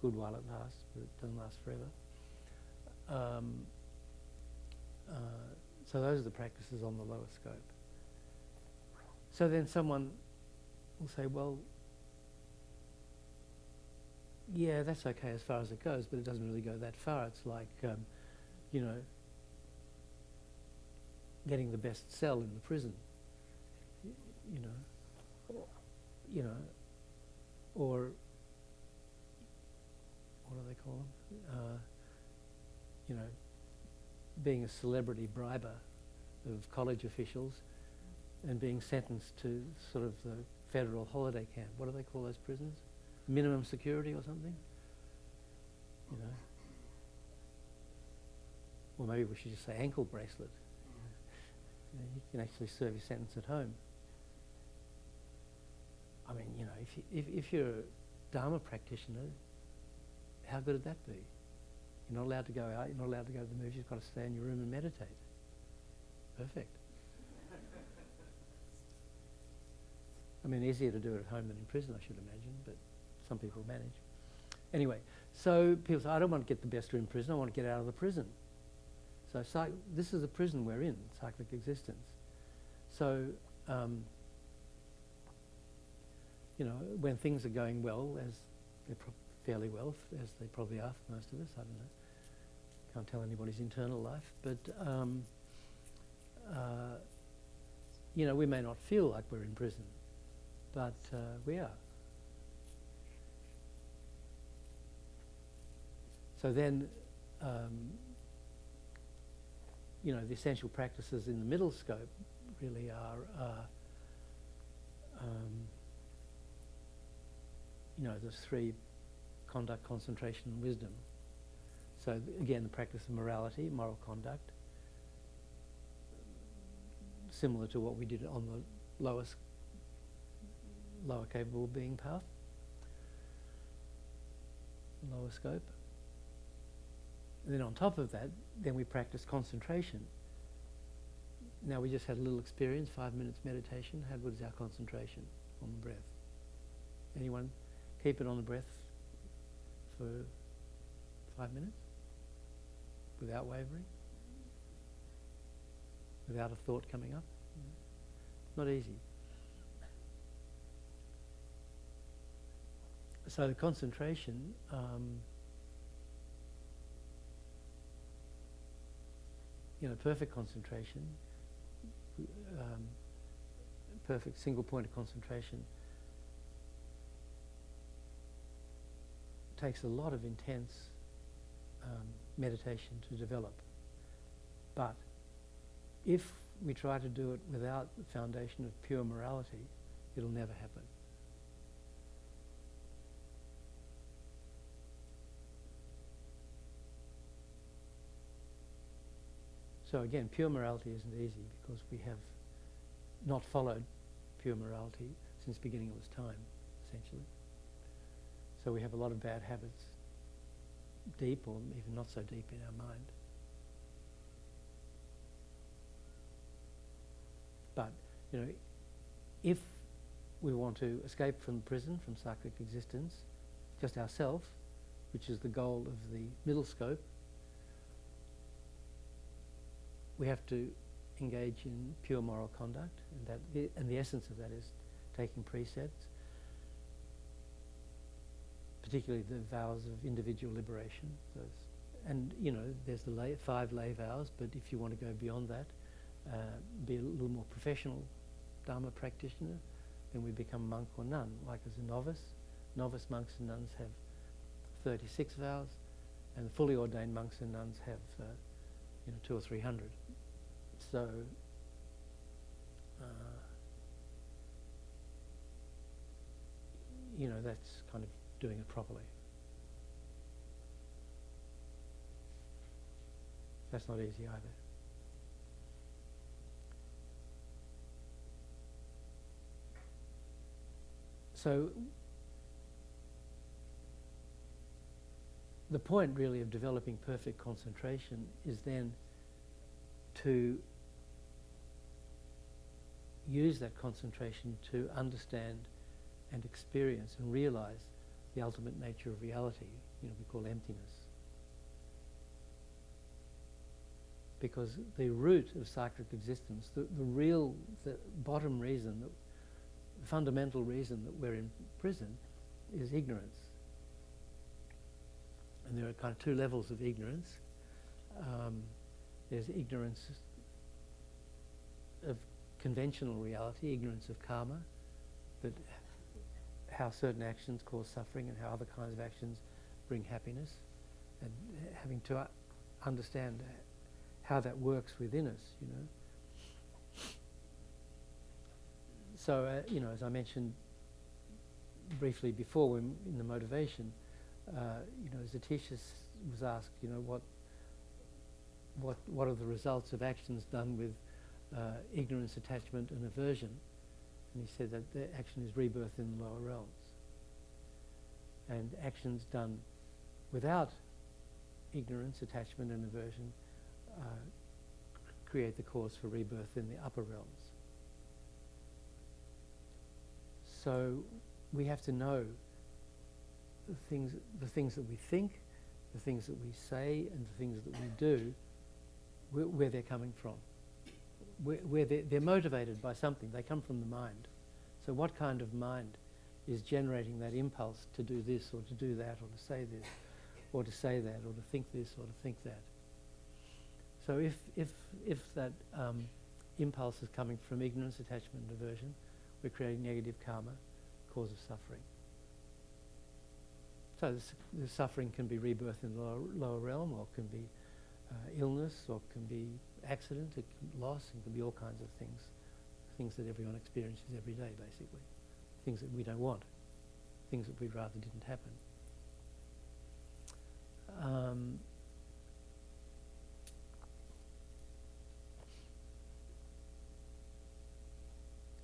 good while it lasts, but it doesn't last forever. So those are the practices on the lower scope. So then someone will say, well, yeah, that's okay as far as it goes, but it doesn't really go that far. It's like, you know, getting the best cell in the prison, or what do they call them? Being a celebrity briber of college officials and being sentenced to sort of the federal holiday camp. What do they call those prisons? Minimum security or something? You know. Or maybe we should just say ankle bracelet. You can actually serve your sentence at home. I mean, you know, if you're a Dharma practitioner, how good would that be? You're not allowed to go out, you're not allowed to go to the movies, you've got to stay in your room and meditate. Perfect. I mean, easier to do it at home than in prison, I should imagine, but some people manage. Anyway, so people say, I don't want to get the best in prison, I want to get out of the prison. So this is the prison we're in, cyclic existence. So, you know, when things are going well, as they're fairly well, as they probably are for most of us, I don't know. Can't tell anybody's internal life, but, you know, we may not feel like we're in prison, but we are. So then, you know, the essential practices in the middle scope really are, you know, there's three: conduct, concentration, and wisdom. So again, the practice of morality, moral conduct, similar to what we did on the lower capable being path, lower scope. And then on top of that, then we practice concentration. Now we just had a little experience, 5 minutes meditation. How good is our concentration on the breath? Anyone keep it on the breath for 5 minutes? Without wavering? Without a thought coming up? Not easy. So the concentration, you know, perfect concentration, perfect single point of concentration takes a lot of intense meditation to develop. But if we try to do it without the foundation of pure morality, it'll never happen. So again, pure morality isn't easy because we have not followed pure morality since the beginning of this time, essentially. So we have a lot of bad habits, deep or even not so deep in our mind. But, you know, if we want to escape from prison, from cyclic existence, just ourselves, which is the goal of the middle scope, we have to engage in pure moral conduct, and the essence of that is taking precepts, particularly the vows of individual liberation, those and there's the 5 lay vows, but if you want to go beyond that, be a little more professional Dharma practitioner, then we become monk or nun. Like as a novice, novice monks and nuns have 36 vows, and the fully ordained monks and nuns have 200 or 300. So that's kind of doing it properly. That's not easy either. So the point really of developing perfect concentration is then to use that concentration to understand and experience and realize the ultimate nature of reality, we call emptiness. Because the root of cyclic existence, the bottom reason, the fundamental reason that we're in prison is ignorance. And there are kind of 2 levels of ignorance. There's ignorance of conventional reality, ignorance of karma, that how certain actions cause suffering and how other kinds of actions bring happiness, and having to understand how that works within us, So, as I mentioned briefly before, when in the motivation, Zatisha was asked, what are the results of actions done with ignorance, attachment, and aversion? And he said that the action is rebirth in the lower realms. And actions done without ignorance, attachment, and aversion create the cause for rebirth in the upper realms. So we have to know the things that we think, the things that we say, and the things that we do, where they're coming from. Where they're motivated by something. They come from the mind. So what kind of mind is generating that impulse to do this or to do that or to say this or to say that or to think this or to think that? So if that impulse is coming from ignorance, attachment, and aversion, we're creating negative karma, cause of suffering. So the suffering can be rebirth in the lower realm, or can be illness, or can be accident, it can be loss, it can be all kinds of things that everyone experiences every day, basically. Things that we don't want, things that we'd rather didn't happen.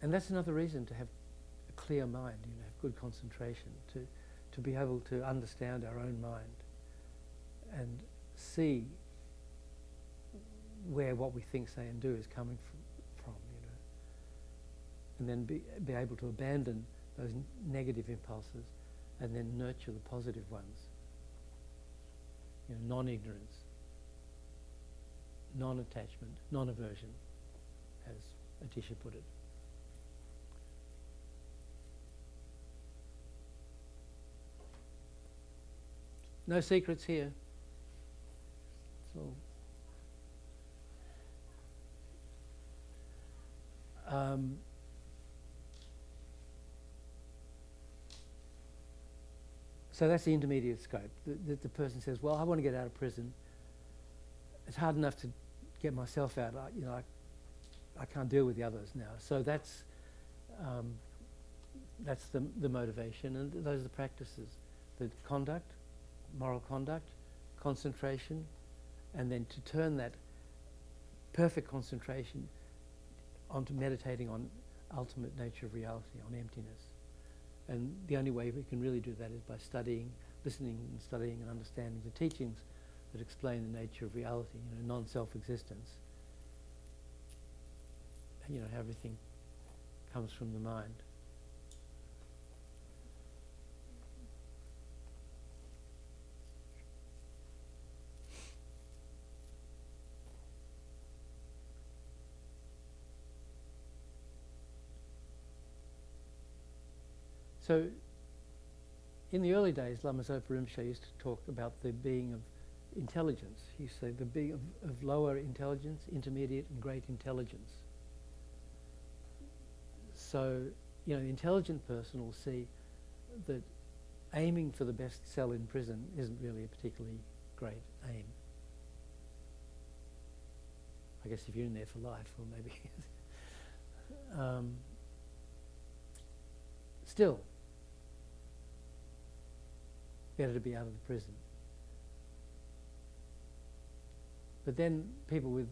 And that's another reason to have a clear mind, have good concentration, to be able to understand our own mind and see where what we think, say, and do is coming from, and then be able to abandon those negative impulses and then nurture the positive ones. Non-ignorance, non-attachment, non-aversion, as Atisha put it. No secrets here. So that's the intermediate scope. The person says, well, I want to get out of prison. It's hard enough to get myself out. I can't deal with the others now. So that's the motivation, and those are the practices. The conduct, moral conduct, concentration, and then to turn that perfect concentration onto meditating on ultimate nature of reality, on emptiness. And the only way we can really do that is by studying, listening and studying and understanding the teachings that explain the nature of reality, non-self-existence. How everything comes from the mind. So, in the early days, Lama Zopa Rinpoche used to talk about the being of intelligence. You say the big of lower intelligence, intermediate and great intelligence. So, the intelligent person will see that aiming for the best cell in prison isn't really a particularly great aim. I guess if you're in there for life, or maybe. Still, better to be out of the prison. But then people with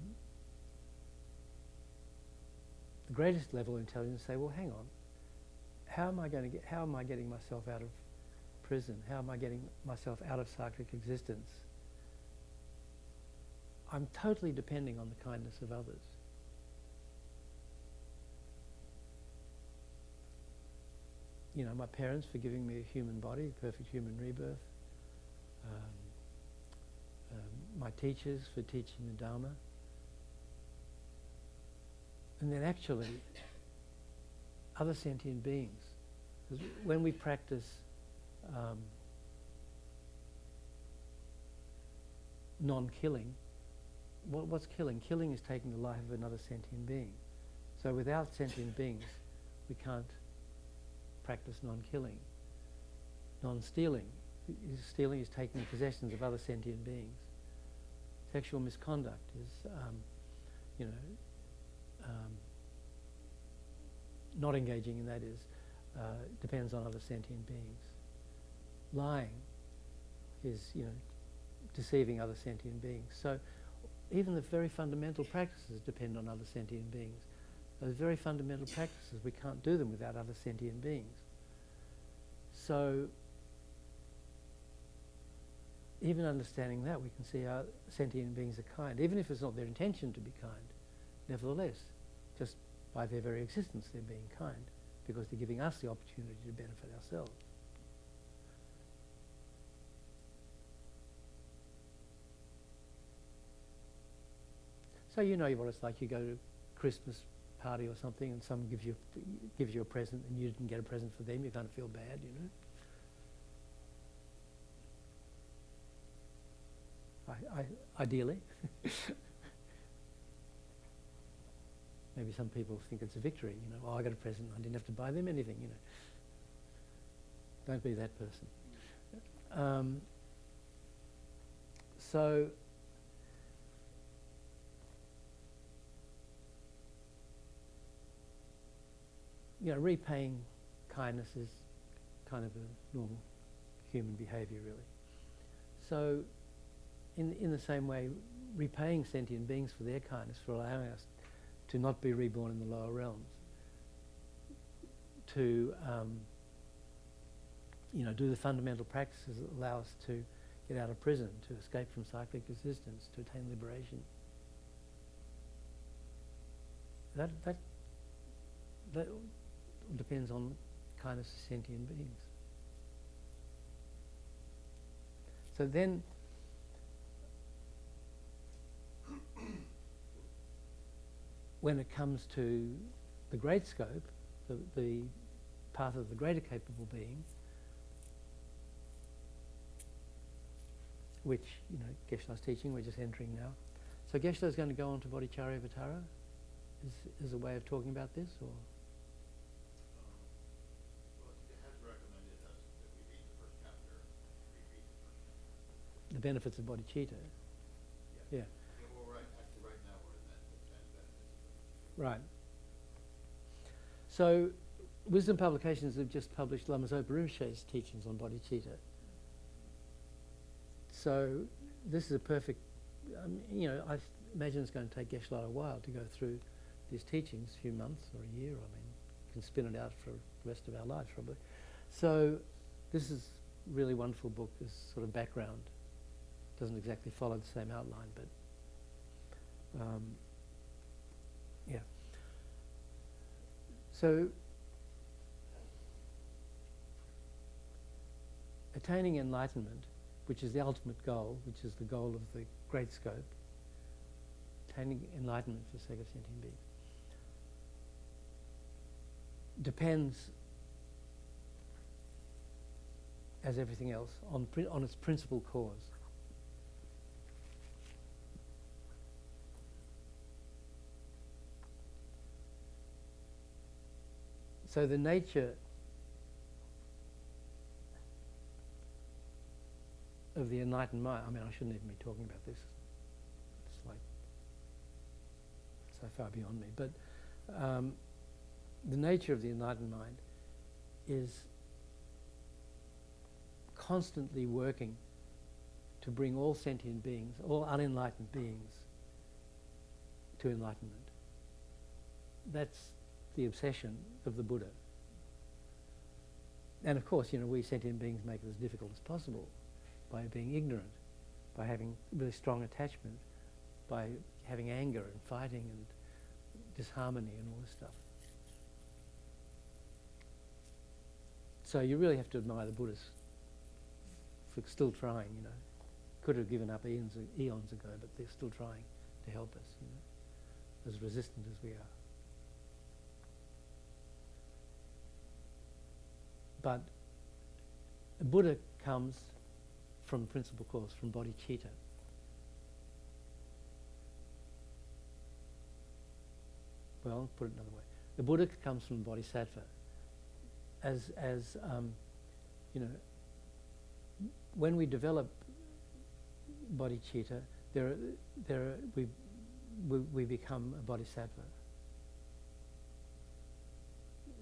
the greatest level of intelligence say, well, hang on, how am I getting myself out of prison? How am I getting myself out of cyclic existence? I'm totally depending on the kindness of others. My parents for giving me a human body, perfect human rebirth. My teachers for teaching the Dharma. And then actually, other sentient beings. Because when we practice non-killing, what's killing? Killing is taking the life of another sentient being. So without sentient beings, we can't practice non-killing. Non-stealing. Stealing is taking the possessions of other sentient beings. Sexual misconduct is, not engaging in that depends on other sentient beings. Lying is, deceiving other sentient beings. So even the very fundamental practices depend on other sentient beings. Those very fundamental practices, we can't do them without other sentient beings. So even understanding that, we can see how sentient beings are kind, even if it's not their intention to be kind. Nevertheless, just by their very existence, they're being kind, because they're giving us the opportunity to benefit ourselves. So you know what it's like. You go to a Christmas party or something, and someone gives you a present, and you didn't get a present for them. You kind of feel bad, Ideally. Maybe some people think it's a victory, I got a present, I didn't have to buy them anything, Don't be that person. So, repaying kindness is kind of a normal human behaviour, really. So, in the same way, repaying sentient beings for their kindness, for allowing us to not be reborn in the lower realms, to do the fundamental practices that allow us to get out of prison, to escape from cyclic existence, to attain liberation. That depends on kindness of sentient beings. So then, when it comes to the great scope, the path of the greater capable being, which, Geshe-la's teaching, we're just entering now. So Geshe-la's going to go on to Bodhicharyavatara as a way of talking about this, or? Well, it has recommended us that we read the first chapter, reread the first chapter. The benefits of bodhicitta. Yeah. Well, actually right now we're in that 10 benefits of bodhicitta. Right. So, Wisdom Publications have just published Lama Zopa Rinpoche's teachings on bodhicitta. So, this is a perfect, I imagine it's going to take Geshe-la a while to go through these teachings, a few months or a year. Can spin it out for the rest of our lives probably. So, this is a really wonderful book as sort of background. Doesn't exactly follow the same outline, but yeah. So, attaining enlightenment, which is the ultimate goal, which is the goal of the great scope, attaining enlightenment for the sake of sentient beings, depends, as everything else, on its principal cause. So the nature of the enlightened mind, I mean, I shouldn't even be talking about this. It's like so far beyond me. But the nature of the enlightened mind is constantly working to bring all sentient beings, all unenlightened beings, to enlightenment. That's the obsession of the Buddha. And of course, we sentient beings make it as difficult as possible by being ignorant, by having really strong attachment, by having anger and fighting and disharmony and all this stuff. So you really have to admire the Buddhists for still trying, Could have given up eons ago, but they're still trying to help us, as resistant as we are. But the Buddha comes from principal cause, from Bodhicitta. Well, put it another way. The Buddha comes from Bodhisattva. When we develop Bodhicitta, we become a Bodhisattva.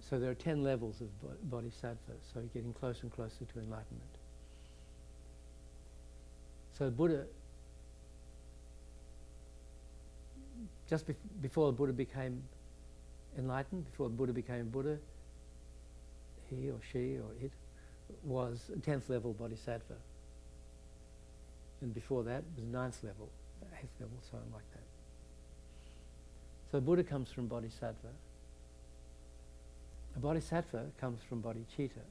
So there are 10 levels of Bodhisattva, so you're getting closer and closer to enlightenment. So Buddha, just before the Buddha became enlightened, before the Buddha became Buddha, he or she or it was a 10th level Bodhisattva. And before that was 9th level, 8th level, so on like that. So Buddha comes from Bodhisattva. A Bodhisattva comes from Bodhicitta.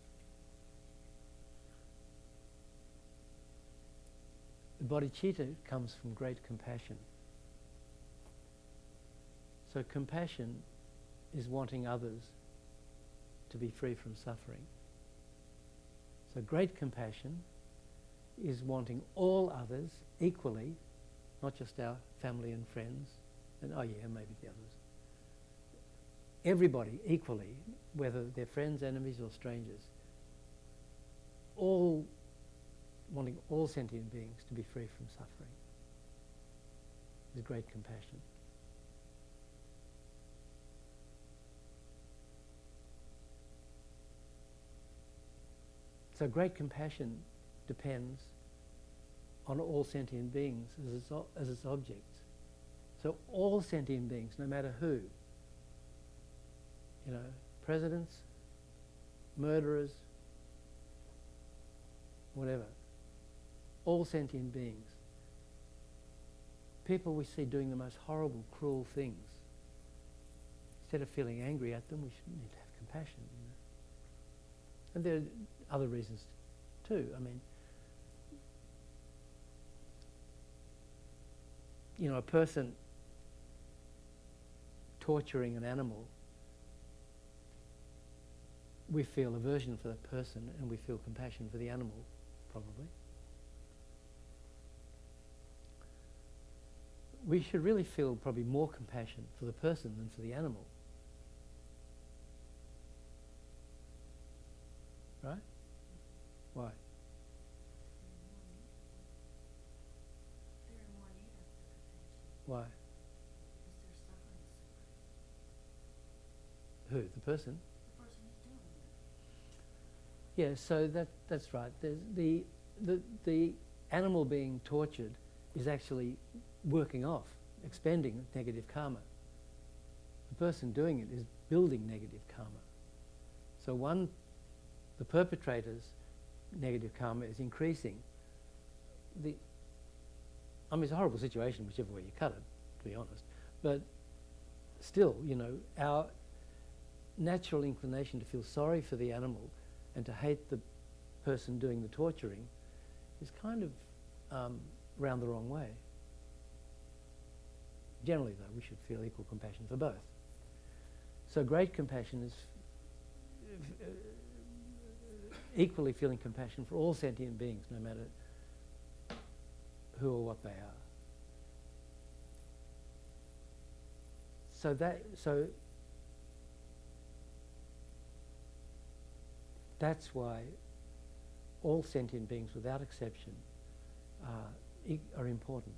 The Bodhicitta comes from great compassion. So compassion is wanting others to be free from suffering. So great compassion is wanting all others equally, not just our family and friends, and maybe the others. Everybody equally, whether they're friends, enemies or strangers, all wanting all sentient beings to be free from suffering is great compassion. So great compassion depends on all sentient beings as its objects. So all sentient beings, no matter who, presidents, murderers, whatever, all sentient beings, people we see doing the most horrible, cruel things, instead of feeling angry at them, we should need to have compassion. And there are other reasons too. I mean, a person torturing an animal, we feel aversion for that person and we feel compassion for the animal, probably. We should really feel probably more compassion for the person than for the animal. Right? Why? They're in more need of the compassion Why? because they're suffering so much. Who? The person? The person who's doing it. Yeah, so that's right. There's the animal being tortured is actually working off, expending negative karma. The person doing it is building negative karma. So the perpetrator's negative karma is increasing. It's a horrible situation whichever way you cut it, to be honest. But still, our natural inclination to feel sorry for the animal and to hate the person doing the torturing is kind of round the wrong way. Generally, though, we should feel equal compassion for both. So great compassion is equally feeling compassion for all sentient beings, no matter who or what they are. So that's why all sentient beings, without exception, are important.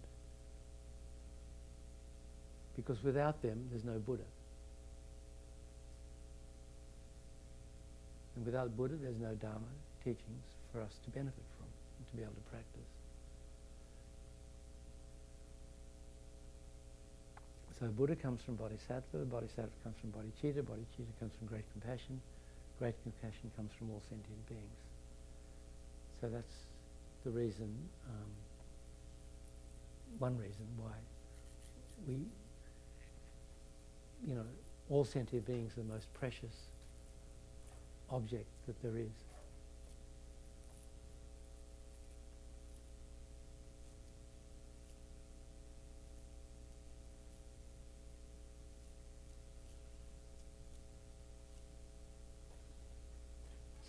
Because without them, there's no Buddha. And without Buddha, there's no Dharma teachings for us to benefit from and to be able to practice. So Buddha comes from Bodhisattva, Bodhisattva comes from Bodhicitta, Bodhicitta comes from great compassion comes from all sentient beings. So that's the reason, one reason why we, all sentient beings are the most precious object that there is.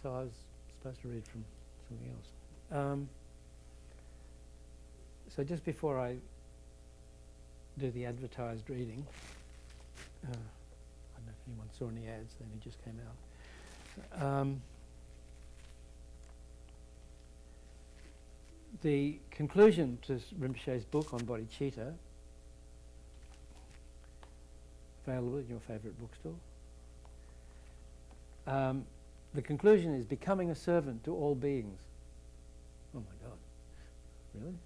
So I was supposed to read from something else. So just before I do the advertised reading, I don't know if anyone saw any ads, then it just came out. The conclusion to Rinpoche's book on Bodhicitta, available at your favourite bookstore. The conclusion is becoming a servant to all beings. Oh my God, really?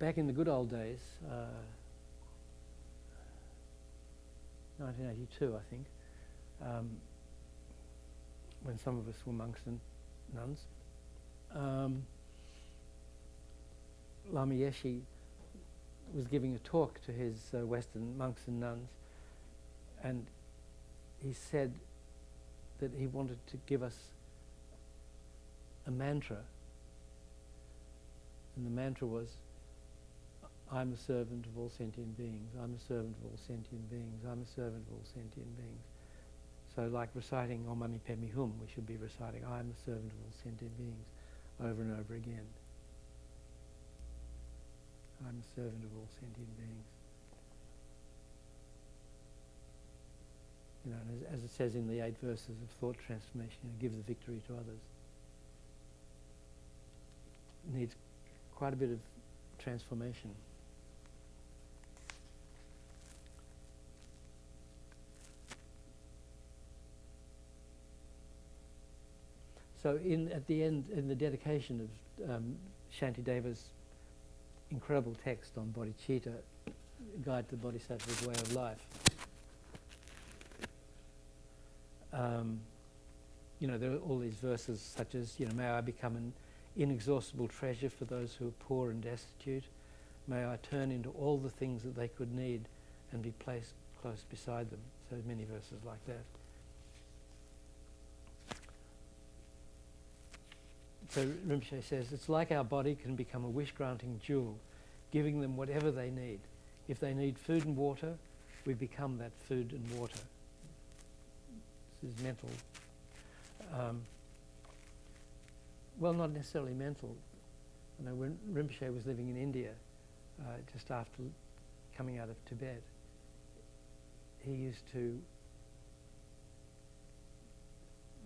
Back in the good old days, 1982 I think, when some of us were monks and nuns, Lama Yeshe was giving a talk to his Western monks and nuns, and he said that he wanted to give us a mantra, and the mantra was, I'm a servant of all sentient beings, I'm a servant of all sentient beings, I'm a servant of all sentient beings. So like reciting Om Mani Padme Hum, we should be reciting, I'm a servant of all sentient beings, over and over again. I'm a servant of all sentient beings. And as it says in the 8 verses of thought transformation, give the victory to others. It needs quite a bit of transformation. So at the end, in the dedication of Shantideva's incredible text on Bodhicitta, Guide to the Bodhisattva's Way of Life, there are all these verses such as, may I become an inexhaustible treasure for those who are poor and destitute. May I turn into all the things that they could need and be placed close beside them. So many verses like that. So Rinpoche says, it's like our body can become a wish-granting jewel, giving them whatever they need. If they need food and water, we become that food and water. This is mental. Well, not necessarily mental. When Rinpoche was living in India, just after coming out of Tibet, he used to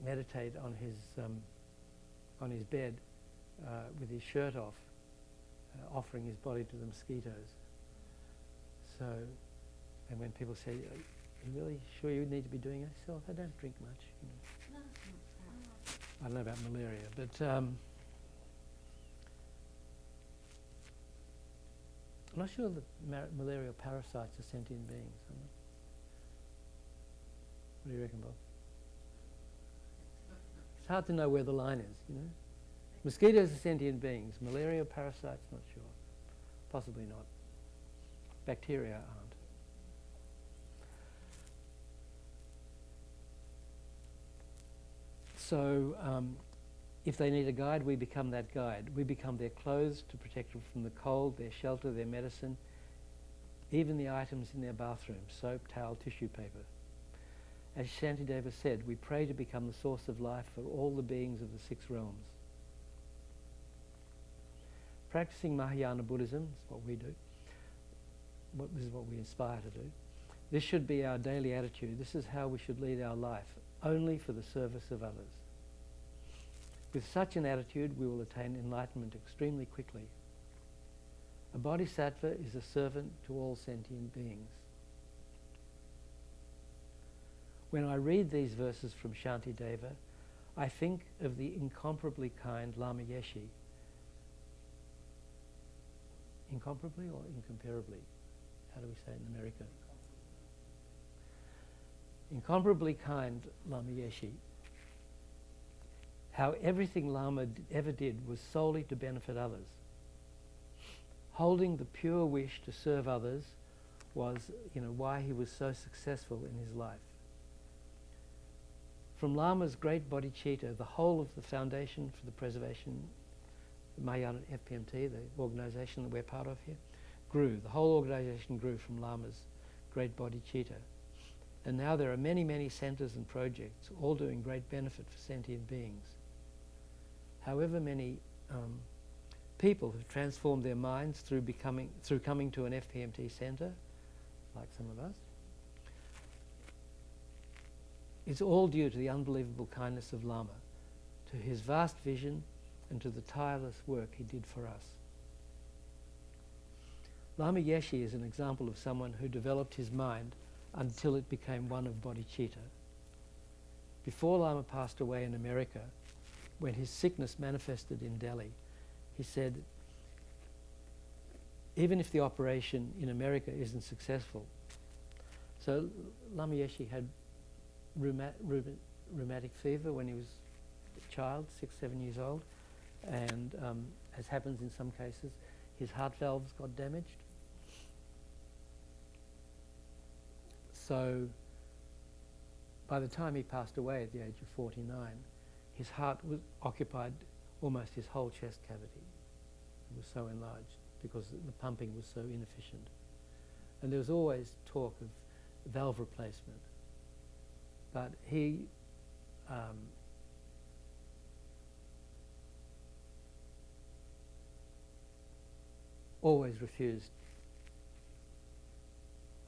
meditate on his bed with his shirt off, offering his body to the mosquitoes. So, and when people say, "Are you really sure you need to be doing it?" I said, "I don't drink much." I don't know about malaria, but I'm not sure that malarial parasites are sentient beings. What do you reckon, Bob? It's hard to know where the line is, Mosquitoes are sentient beings. Malaria parasites, not sure. Possibly not. Bacteria aren't. So if they need a guide, we become that guide. We become their clothes to protect them from the cold, their shelter, their medicine, even the items in their bathroom, soap, towel, tissue paper. As Shantideva said, we pray to become the source of life for all the beings of the 6 realms. Practicing Mahayana Buddhism is what we do. This is what we aspire to do. This should be our daily attitude. This is how we should lead our life, only for the service of others. With such an attitude, we will attain enlightenment extremely quickly. A bodhisattva is a servant to all sentient beings. When I read these verses from Shantideva, I think of the incomparably kind Lama Yeshe. Incomparably or incomparably? How do we say it in America? Incomparably kind Lama Yeshe. How everything Lama ever did was solely to benefit others. Holding the pure wish to serve others was, why he was so successful in his life. From Lama's great bodhicitta, the whole of the Foundation for the Preservation, Mahayana FPMT, the organisation that we're part of here, grew. The whole organisation grew from Lama's great bodhicitta. And now there are many, many centres and projects, all doing great benefit for sentient beings. However many people have transformed their minds through coming to an FPMT centre, like some of us, it's all due to the unbelievable kindness of Lama, to his vast vision and to the tireless work he did for us. Lama Yeshe is an example of someone who developed his mind until it became one of bodhicitta. Before Lama passed away in America, when his sickness manifested in Delhi, he said, even if the operation in America isn't successful. So Lama Yeshe had rheumatic fever when he was a child, 6, 7 years old, and as happens in some cases, his heart valves got damaged. So by the time he passed away at the age of 49, his heart occupied almost his whole chest cavity. It was so enlarged because the pumping was so inefficient. And there was always talk of valve replacement. But he always refused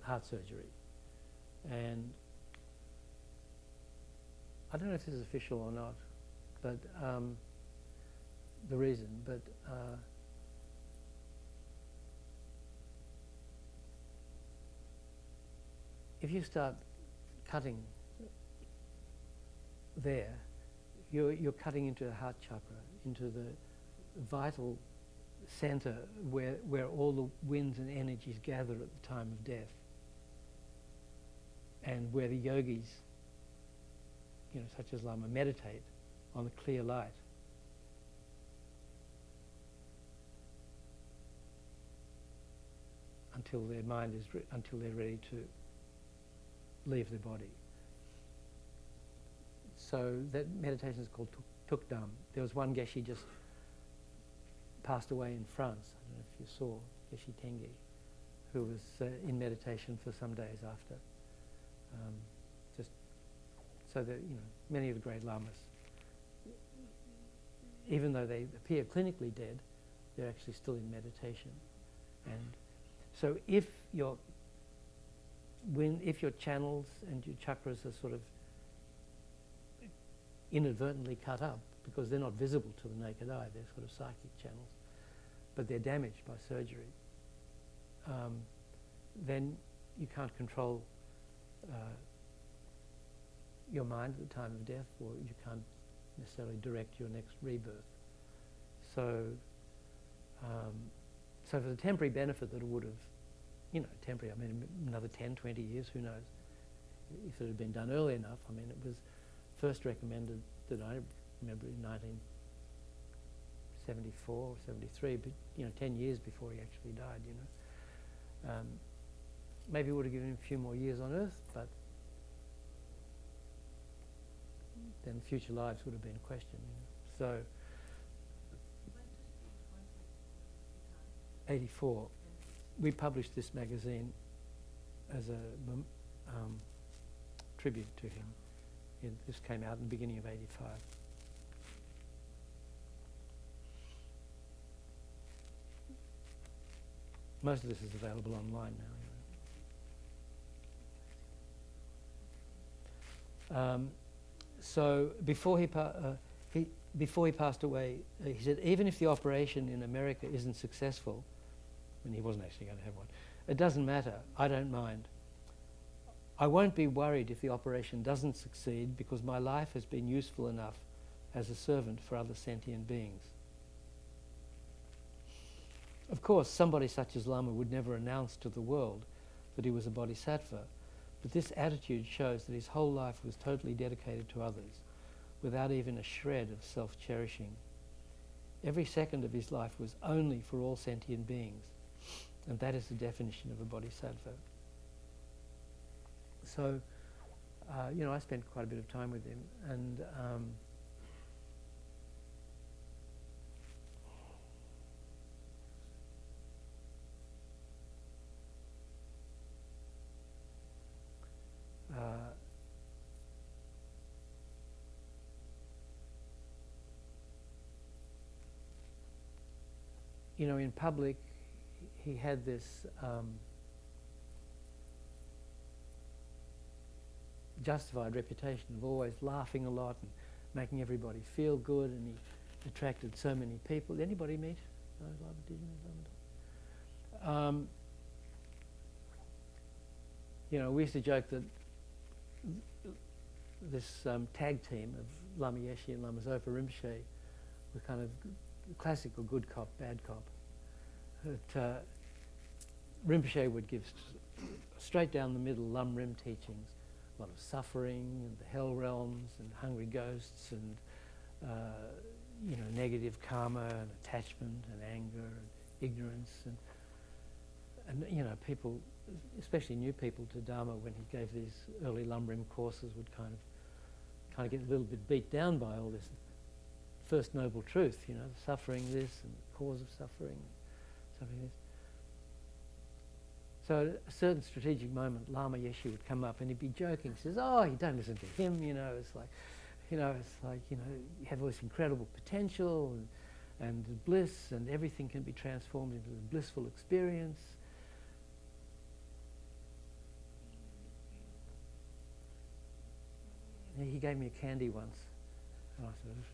heart surgery. And I don't know if this is official or not, but the reason, but if you start cutting there, you're cutting into the heart chakra, into the vital center where all the winds and energies gather at the time of death, and where the yogis, such as Lama, meditate on the clear light. Until their mind is until they're ready to leave their body. So that meditation is called Tukdam. There was one Geshe just passed away in France. I don't know if you saw Geshe Tenley, who was in meditation for some days after. Just so that many of the great lamas, even though they appear clinically dead, they're actually still in meditation. And so if your channels and your chakras are sort of inadvertently cut up, because they're not visible to the naked eye, they're sort of psychic channels, but they're damaged by surgery, then you can't control your mind at the time of death, or you can't necessarily direct your next rebirth. So, so for the temporary benefit that it would have, temporary, I mean, another 10, 20 years, who knows, if it had been done early enough. I mean, it was first recommended, that I remember, in 1974 or 73, but 10 years before he actually died. Maybe it would have given him a few more years on Earth, but then future lives would have been a question. So, 84, we published this magazine as a tribute to him. This came out in the beginning of 85. Most of this is available online now. So before he passed away, he said, even if the operation in America isn't successful, and he wasn't actually going to have one, it doesn't matter, I don't mind. I won't be worried if the operation doesn't succeed because my life has been useful enough as a servant for other sentient beings. Of course, somebody such as Lama would never announce to the world that he was a bodhisattva, but this attitude shows that his whole life was totally dedicated to others, without even a shred of self-cherishing. Every second of his life was only for all sentient beings, and that is the definition of a bodhisattva. So, I spent quite a bit of time with him, and in public, he had this justified reputation of always laughing a lot and making everybody feel good, and he attracted so many people. Did anybody meet? No, did you? We used to joke that this tag team of Lama Yeshe and Lama Zopa Rinpoche were kind of classical good cop, bad cop. That Rinpoche would give straight down the middle Lam Rim teachings, a lot of suffering and the hell realms and hungry ghosts and negative karma and attachment and anger and ignorance and people, especially new people to Dharma, when he gave these early Lam Rim courses, would kind of get a little bit beat down by all this first noble truth, suffering this and the cause of suffering, suffering this. So at a certain strategic moment, Lama Yeshe would come up and he'd be joking. He says, "Oh, you don't listen to him. It's like you have all this incredible potential and bliss, and everything can be transformed into a blissful experience." And he gave me a candy once, and I sort of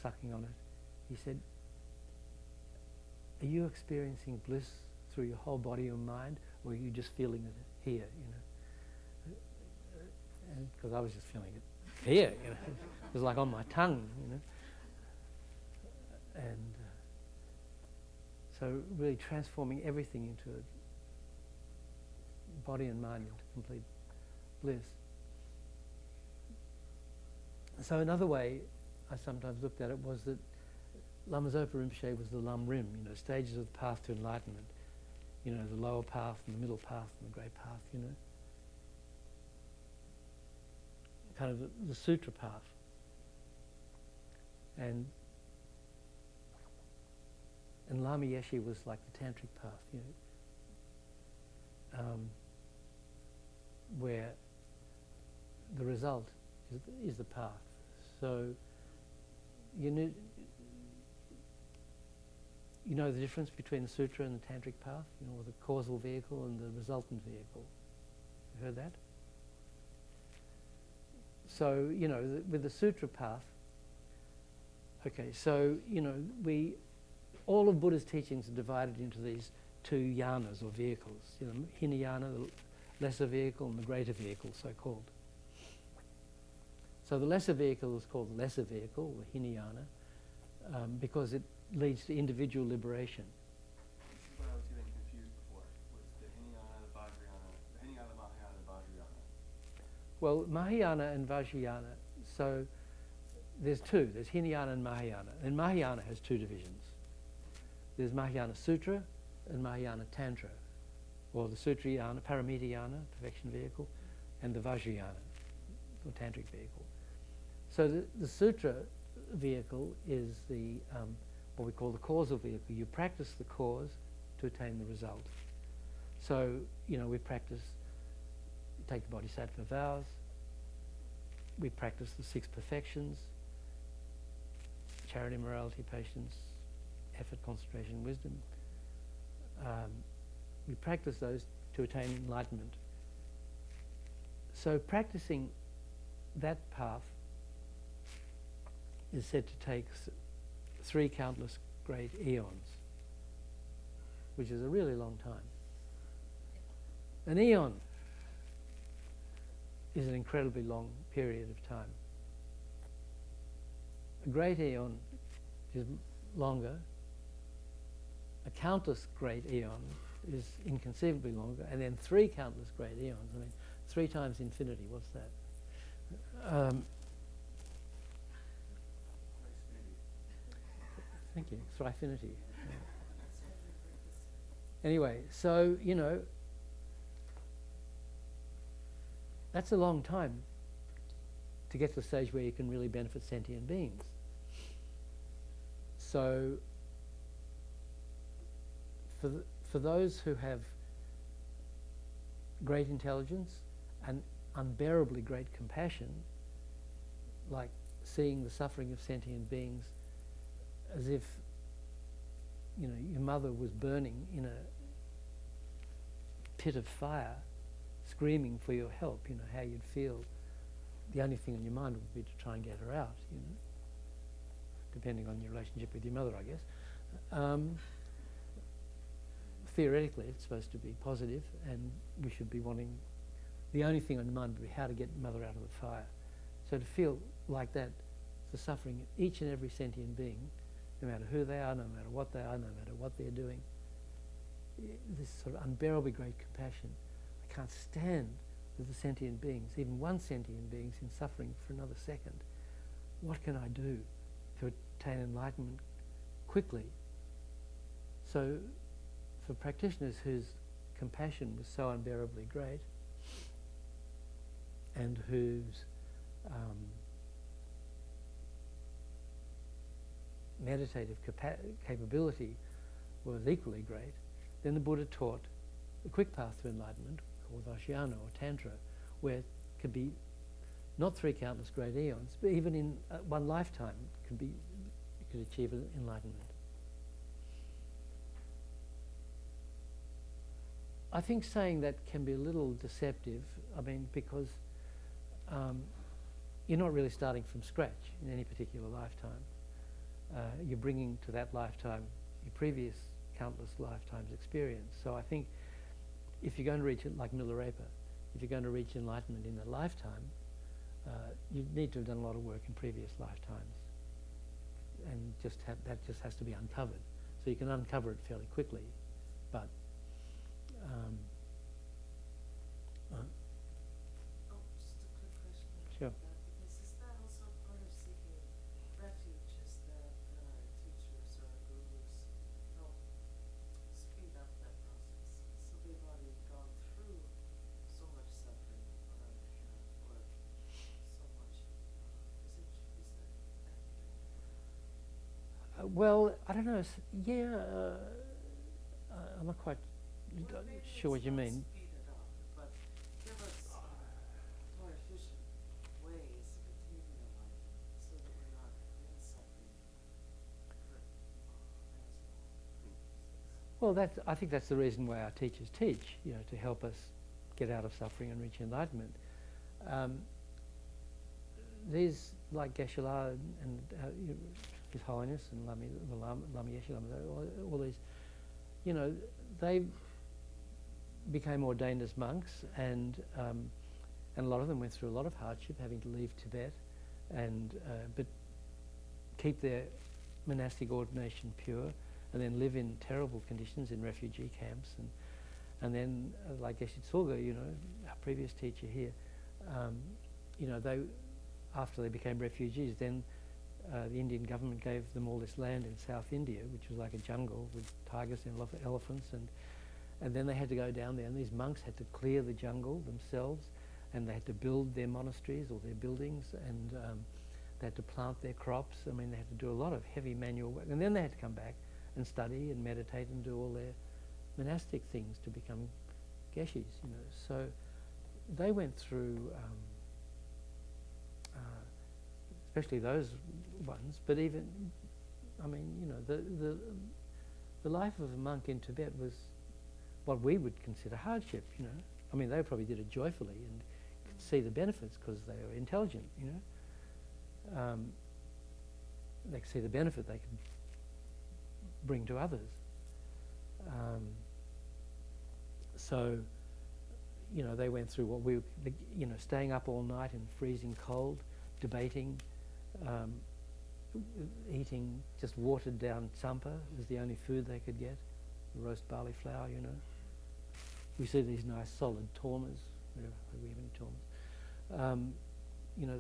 sucking on it. He said, "Are you experiencing bliss through your whole body and mind, or are you just feeling it here?" Because I was just feeling it here. It was like on my tongue. And so really transforming everything into body and mind into complete bliss. So another way I sometimes looked at it was that Lama Zopa Rinpoche was the Lam Rim, stages of the path to enlightenment. The lower path and the middle path and the great path, kind of the sutra path. And Lama Yeshe was like the tantric path, where the result is the path. So you know the difference between the sutra and the tantric path, or the causal vehicle and the resultant vehicle. You heard that? So, with the sutra path, okay, so, all of Buddha's teachings are divided into these two yanas or vehicles, Hinayana, the lesser vehicle, and the greater vehicle, so-called. So the lesser vehicle is called the lesser vehicle, the Hinayana, because it leads to individual liberation. This is what I was getting confused before, was the Hinayana, the Vajrayana, the Hinayana, Mahayana, and Vajrayana. Well, Mahayana and Vajrayana, so there's two. There's Hinayana and Mahayana. And Mahayana has two divisions. There's Mahayana Sutra and Mahayana Tantra, or the Sutrayana, Paramitayana, perfection vehicle, and the Vajrayana, or tantric vehicle. So the Sutra vehicle is the what we call the causal vehicle. You practice the cause to attain the result. So, we practice, take the Bodhisattva vows, we practice the 6 perfections, charity, morality, patience, effort, concentration, wisdom. We practice those to attain enlightenment. So practicing that path is said to take 3 countless great eons, which is a really long time. An eon is an incredibly long period of time. A great eon is longer. A countless great eon is inconceivably longer, and then 3 countless great eons. I mean, 3 times infinity. What's that? Thank you. Thrifinity. Anyway, so that's a long time to get to the stage where you can really benefit sentient beings. So for those who have great intelligence and unbearably great compassion, like seeing the suffering of sentient beings as if your mother was burning in a pit of fire, screaming for your help, how you'd feel. The only thing on your mind would be to try and get her out, depending on your relationship with your mother, I guess. Theoretically, it's supposed to be positive, and we should be wanting, the only thing on your mind would be how to get mother out of the fire. So to feel like that, the suffering of each and every sentient being, no matter who they are, no matter what they are, no matter what they're doing, this sort of unbearably great compassion. I can't stand that the sentient beings, even one sentient being, is in suffering for another second. What can I do to attain enlightenment quickly? So for practitioners whose compassion was so unbearably great and whose meditative capability was equally great, then the Buddha taught the quick path to enlightenment, called Vajrayana or Tantra, where it could be not 3 countless great eons, but even in one lifetime you could achieve enlightenment. I think saying that can be a little deceptive, because you're not really starting from scratch in any particular lifetime. You're bringing to that lifetime your previous countless lifetimes experience. So I think if you're going to reach it, like Milarepa, if you're going to reach enlightenment in a lifetime, you need to have done a lot of work in previous lifetimes, and that just has to be uncovered. So you can uncover it fairly quickly, but Just a quick question Sure. about that, because is that also part of seeking refuge, is that teachers or gurus help speed up that process? So they've already gone through so much suffering on our behalf, or so much, is that accurate? well, I don't know. I'm not quite Well, maybe sure what it's you not mean. speed it up, but give us more efficient ways of attaining enlightenment so that we're not in suffering for as long. Well, I think that's the reason why our teachers teach, to help us get out of suffering and reach enlightenment. These, like Geshe and His Holiness and Lama Yeshe, all these, they became ordained as monks, and a lot of them went through a lot of hardship, having to leave Tibet, but keep their monastic ordination pure, and then live in terrible conditions in refugee camps, and then like Geshe Tsulga, our previous teacher here, they, after they became refugees, then the Indian government gave them all this land in South India, which was like a jungle with tigers and elephants, and then they had to go down there, and these monks had to clear the jungle themselves, and they had to build their monasteries or their buildings, and they had to plant their crops. They had to do a lot of heavy manual work, and then they had to come back and study and meditate and do all their monastic things to become geshes, So they went through, especially those ones, but even, the life of a monk in Tibet was what we would consider hardship, They probably did it joyfully and see the benefits because they were intelligent, they could see the benefit they could bring to others. So, they went through what staying up all night in freezing cold, debating, eating just watered down tsampa was the only food they could get, roast barley flour, We see these nice solid tormas, we have any tormas.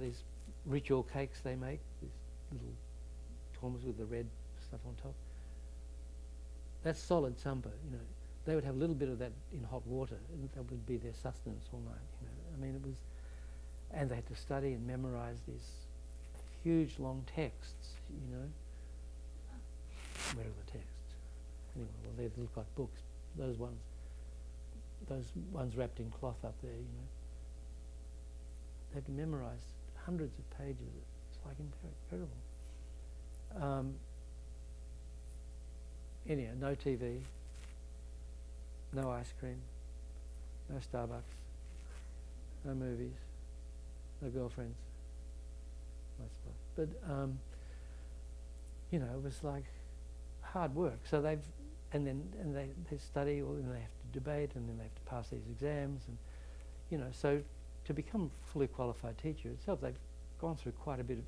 These ritual cakes they make, these little tormas with the red stuff on top. That's solid tsampa, They would have a little bit of that in hot water, and that would be their sustenance all night, it was, and they had to study and memorize these huge long texts, Where are the texts? Anyway, well, they look like books, those ones wrapped in cloth up there, They had to memorize hundreds of pages. It's like incredible. Anyhow, no TV, no ice cream, no Starbucks, no movies, no girlfriends, I suppose. But it was like hard work. So they study, and they have to debate, and then they have to pass these exams, and so to become a fully qualified teacher itself, they've gone through quite a bit of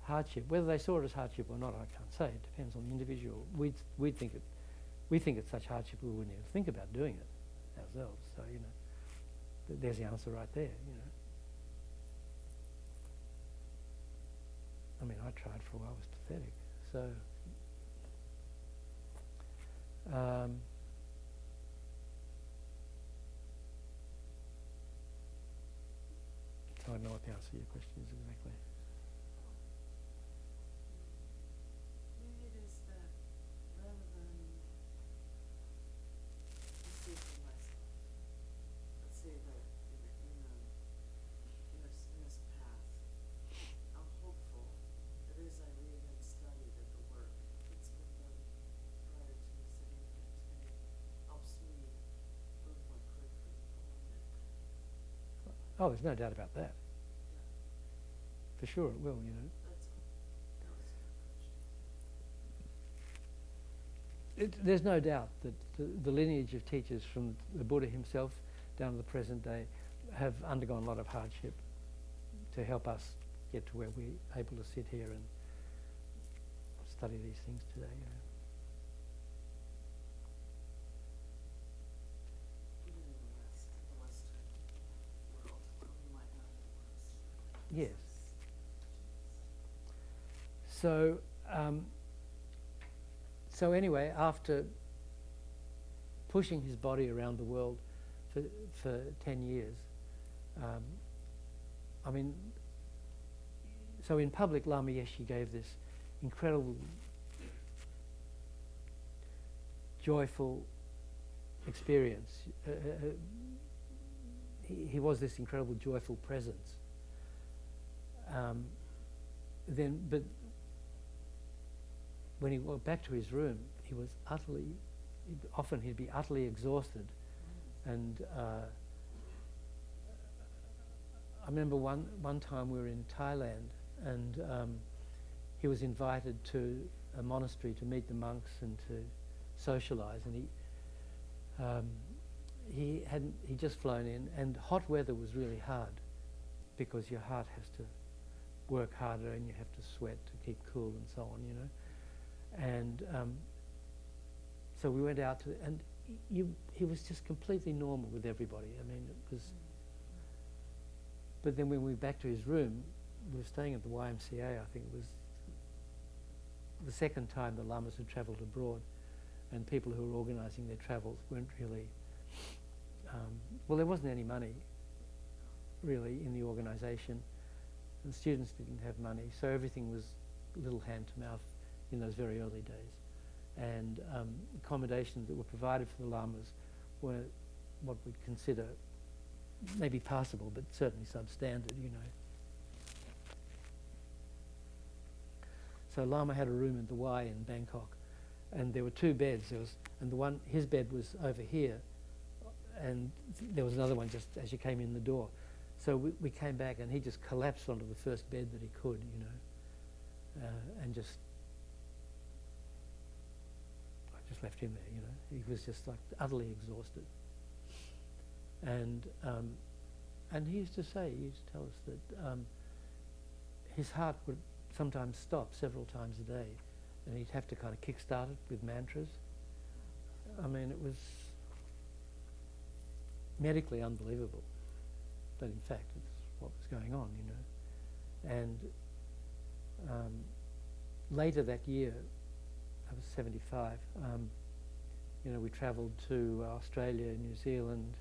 hardship. Whether they saw it as hardship or not, I can't say. It depends on the individual. We think it's such hardship we wouldn't even think about doing it ourselves. So there's the answer right there. I tried for a while. It was pathetic. So. So I don't know what the answer to your question is exactly. Maybe it is that rather than deceiving myself, let's say that in this path, I'm hopeful that as I read and study that the work that's been done prior to me sitting here today helps me move more quickly along that path. Oh, there's no doubt about that. For sure it will, That's all. That was my question. There's no doubt that the lineage of teachers from the Buddha himself down to the present day have undergone a lot of hardship to help us get to where we're able to sit here and study these things today. Even in the Western world, we might not have it once. Yes. So, so anyway, after pushing his body around the world for 10 years, so in public, Lama Yeshe gave this incredible, joyful experience. He was this incredible, joyful presence. But when he went back to his room, he was often he'd be utterly exhausted. And I remember one time we were in Thailand, and he was invited to a monastery to meet the monks and to socialise, and he'd just flown in, and hot weather was really hard because your heart has to work harder and you have to sweat to keep cool and so on, And so we went out and he was just completely normal with everybody. It was. But then when we went back to his room, we were staying at the YMCA. I think it was the second time the Lamas had travelled abroad, and people who were organising their travels weren't really. There wasn't any money really in the organisation, and students didn't have money, so everything was little hand to mouth in those very early days. And accommodations that were provided for the Lamas were what we'd consider maybe passable, but certainly substandard, So Lama had a room in the Y in Bangkok, and there were two beds. His bed was over here, and there was another one just as you came in the door. So we came back, and he just collapsed onto the first bed that he could, you know, and I just left him there, you know. He was just like utterly exhausted. And he used to say, he used to tell us that his heart would sometimes stop several times a day, and he'd have to kind of kickstart it with mantras. I mean, it was medically unbelievable, but in fact it's what was going on, you know. And later that year, I was 75, you know, we travelled to Australia, New Zealand,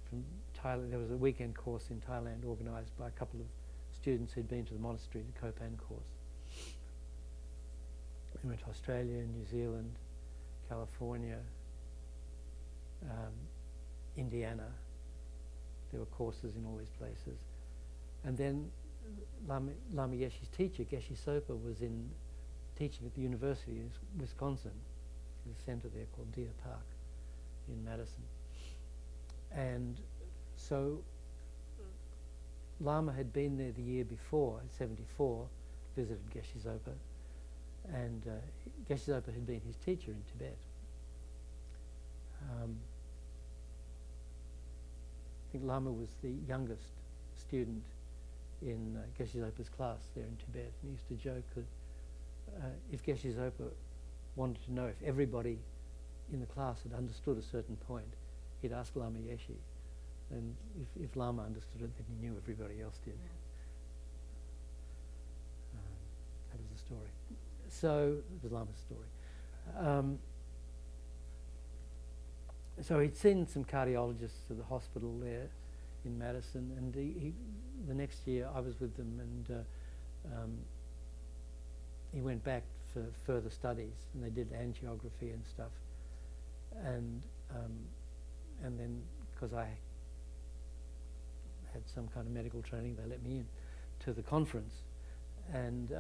from Thailand. There was a weekend course in Thailand organised by a couple of students who'd been to the monastery, the Kopan course. We went to Australia, New Zealand, California, Indiana. There were courses in all these places. And then Lama Yeshe's teacher, Geshe Zopa, was teaching at the University in Wisconsin. There's a centre there called Deer Park in Madison. And so Lama had been there the year before, in 74, visited Geshe Zopa, and Geshe Zopa had been his teacher in Tibet. I think Lama was the youngest student in Geshe Zopa's class there in Tibet, and he used to joke that if Geshe Zopa wanted to know if everybody in the class had understood a certain point, he'd ask Lama Yeshe, and if Lama understood it, then he knew everybody else did. That was the story. So it was Lama's story. So he'd seen some cardiologists at the hospital there in Madison, and the next year I was with them, and he went back for further studies, and they did angiography and stuff, and then because I had some kind of medical training, they let me in to the conference, and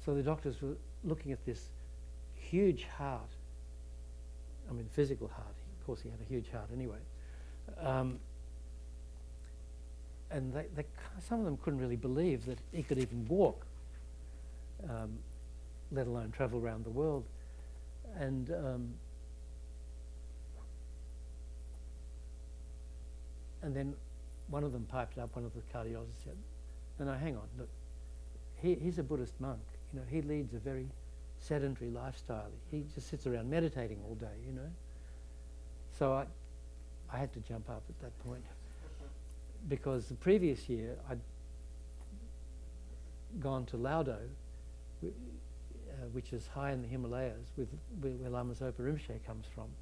so the doctors were looking at this huge heart. I mean, physical heart. Of course, he had a huge heart anyway. And they, some of them couldn't really believe that he could even walk, let alone travel around the world. And then one of them piped up, one of the cardiologists said, "No, hang on, look, he's a Buddhist monk. You know, he leads a very sedentary lifestyle. He just sits around meditating all day, you know." So I had to jump up at that point, because the previous year I'd gone to Laudo, which is high in the Himalayas, where Lama Zopa Rinpoche comes from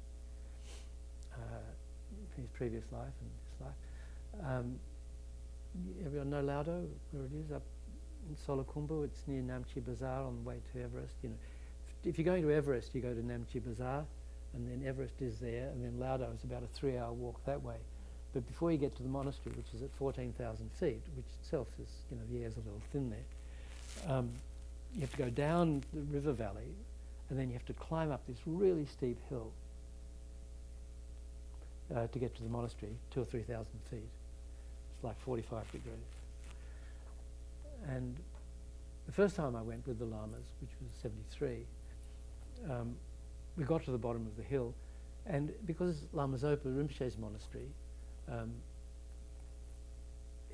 his previous life and his life. Everyone know Laudo, where it is, up in Solakumbu? It's near Namche Bazaar on the way to Everest. You know, if you're going to Everest, you go to Namche Bazaar, and then Everest is there, and then Laudo is about a 3-hour walk that way. But before you get to the monastery, which is at 14,000 feet, which itself is, you know, the air's a little thin there, you have to go down the river valley, and then you have to climb up this really steep hill to get to the monastery, 2,000 or 3,000 feet. It's like 45 degrees. And the first time I went with the Lamas, which was 73, we got to the bottom of the hill, and because Lama Zopa Rinpoche's monastery,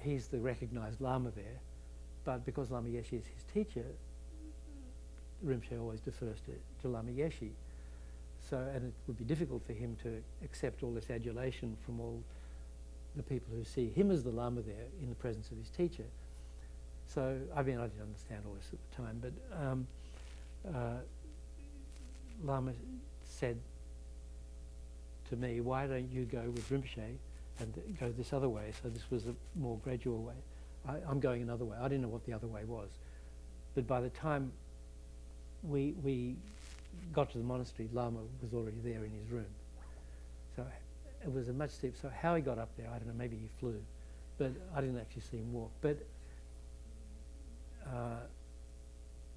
he's the recognised Lama there, but because Lama Yeshe is his teacher, Rinpoche always defers to Lama Yeshe. So, and it would be difficult for him to accept all this adulation from all the people who see him as the Lama there in the presence of his teacher. So, I mean, I didn't understand all this at the time, but Lama said to me, "Why don't you go with Rinpoche and go this other way?" So this was a more gradual way. I'm going another way. I didn't know what the other way was. But by the time we got to the monastery, Lama was already there in his room. So it was a much steep. So how he got up there, I don't know, maybe he flew. But I didn't actually see him walk. But,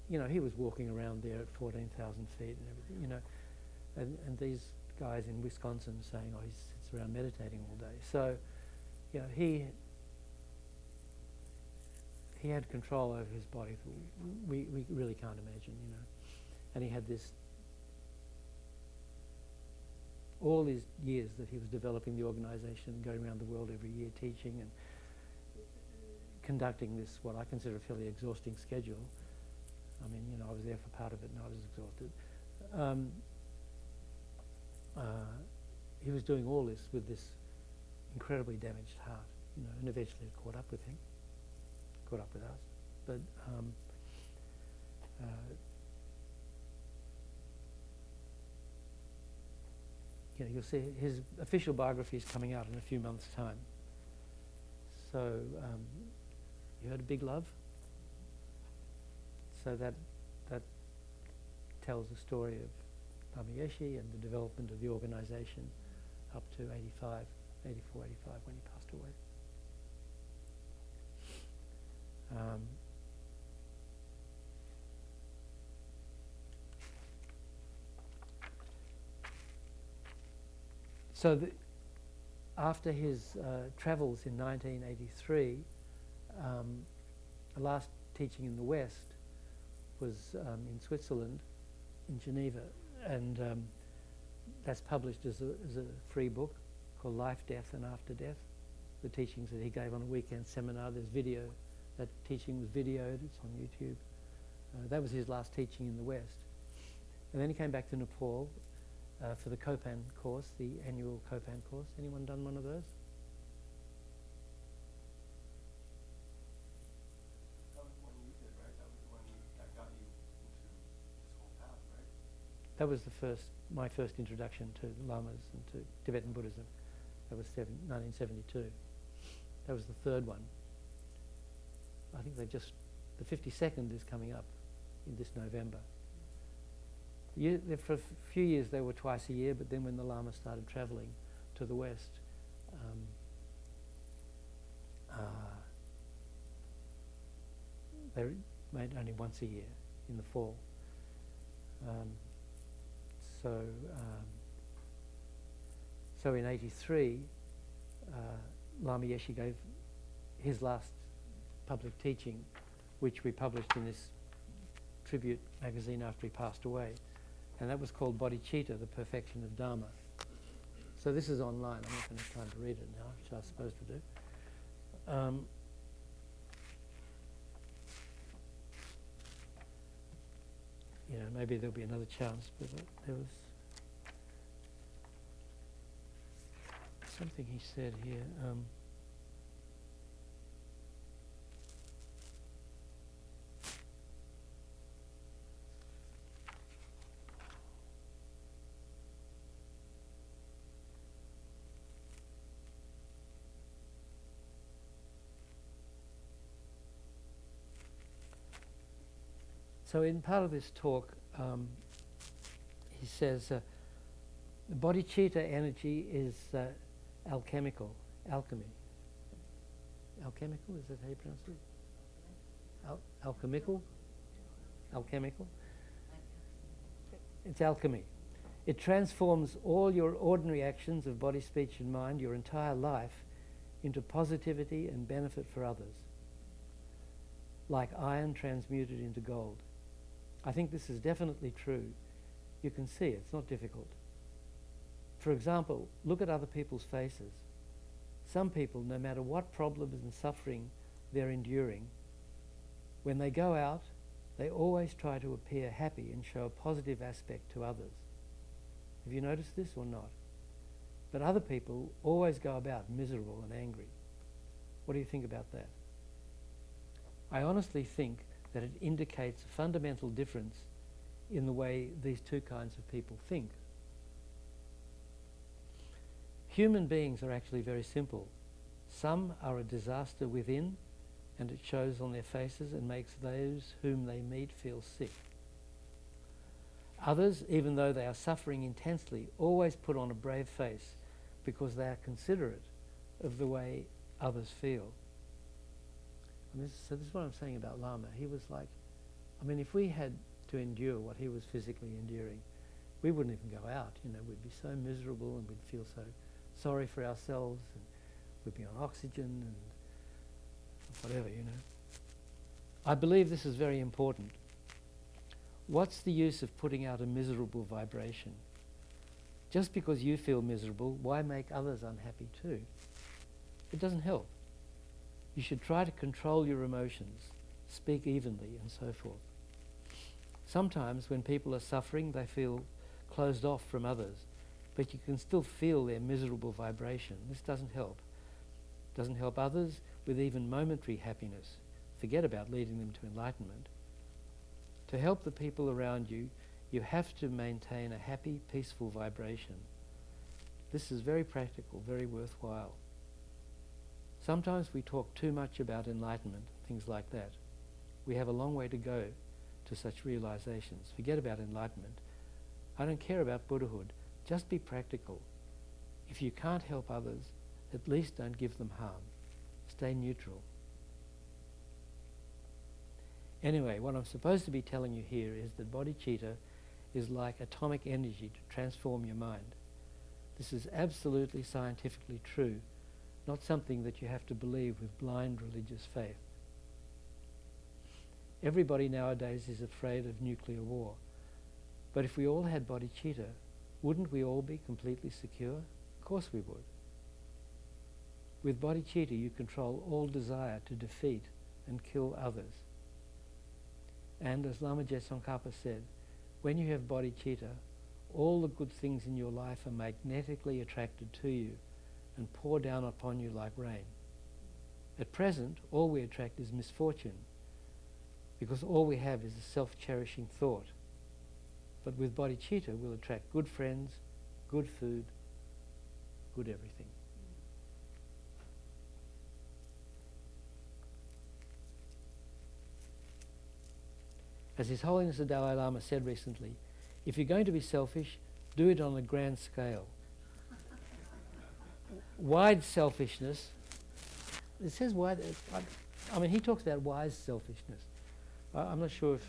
you know, he was walking around there at 14,000 feet and everything, you know. And these guys in Wisconsin saying, "Oh, he sits around meditating all day." So, you know, he he had control over his body. We really can't imagine, you know. And he had this, all these years that he was developing the organisation and going around the world every year teaching and conducting this, what I consider a fairly exhausting schedule. I mean, you know, I was there for part of it and I was exhausted. He was doing all this with this incredibly damaged heart, you know, and eventually it caught up with him, caught up with us. But you know, you'll see his official biography is coming out in a few months' time. So you heard of Big Love? So that tells the story of Lama Yeshe and the development of the organisation up to 84, 85 when he passed away. So after his travels in 1983, the last teaching in the West was in Switzerland, in Geneva, and that's published as a free book called Life, Death and After Death. The teachings that he gave on a weekend seminar, there's video, that teaching was videoed, it's on YouTube. That was his last teaching in the West. And then he came back to Nepal for the Kopan course, the annual Kopan course. Anyone done one of those? That was the one you did, right? That was the one that got you into this whole path, right? That was my first introduction to Lamas and to Tibetan Buddhism. That was 1972. That was the third one. I think the 52nd is coming up in this November. For a few years they were twice a year, but then when the Lama started travelling to the West, they made only once a year in the fall. So in '83, Lama Yeshe gave his last public teaching, which we published in this tribute magazine after he passed away, and that was called Bodhicitta, the Perfection of Dharma. So this is online. I'm not going to have time to read it now, which I was supposed to do. You know, maybe there'll be another chance, but there was something he said here. So in part of this talk, he says the bodhicitta energy is alchemy. Alchemical, is that how you pronounce it? Alchemical? Alchemical? It's alchemy. It transforms all your ordinary actions of body, speech and mind, your entire life, into positivity and benefit for others, like iron transmuted into gold. I think this is definitely true. You can see it's not difficult. For example, look at other people's faces. Some people, no matter what problems and suffering they're enduring, when they go out, they always try to appear happy and show a positive aspect to others. Have you noticed this or not? But other people always go about miserable and angry. What do you think about that? I honestly think that it indicates a fundamental difference in the way these two kinds of people think. Human beings are actually very simple. Some are a disaster within, and it shows on their faces and makes those whom they meet feel sick. Others, even though they are suffering intensely, always put on a brave face because they are considerate of the way others feel. So this is what I'm saying about Lama. He was like, I mean, if we had to endure what he was physically enduring, we wouldn't even go out, you know, we'd be so miserable and we'd feel so sorry for ourselves and we'd be on oxygen and whatever, you know. I believe this is very important. What's the use of putting out a miserable vibration? Just because you feel miserable, why make others unhappy too? It doesn't help. You should try to control your emotions, speak evenly, and so forth. Sometimes when people are suffering, they feel closed off from others, but you can still feel their miserable vibration. This doesn't help. Doesn't help others with even momentary happiness. Forget about leading them to enlightenment. To help the people around you, you have to maintain a happy, peaceful vibration. This is very practical, very worthwhile. Sometimes we talk too much about enlightenment, things like that. We have a long way to go to such realizations. Forget about enlightenment. I don't care about Buddhahood. Just be practical. If you can't help others, at least don't give them harm. Stay neutral. Anyway, what I'm supposed to be telling you here is that bodhicitta is like atomic energy to transform your mind. This is absolutely scientifically true, not something that you have to believe with blind religious faith. Everybody nowadays is afraid of nuclear war. But if we all had bodhicitta, wouldn't we all be completely secure? Of course we would. With bodhicitta, you control all desire to defeat and kill others. And as Lama Yeshe said, when you have bodhicitta, all the good things in your life are magnetically attracted to you and pour down upon you like rain. At present, all we attract is misfortune, because all we have is a self-cherishing thought. But with bodhicitta, we'll attract good friends, good food, good everything. As His Holiness the Dalai Lama said recently, if you're going to be selfish, do it on a grand scale. Wide selfishness, it says wide, I mean, he talks about wise selfishness. I'm not sure if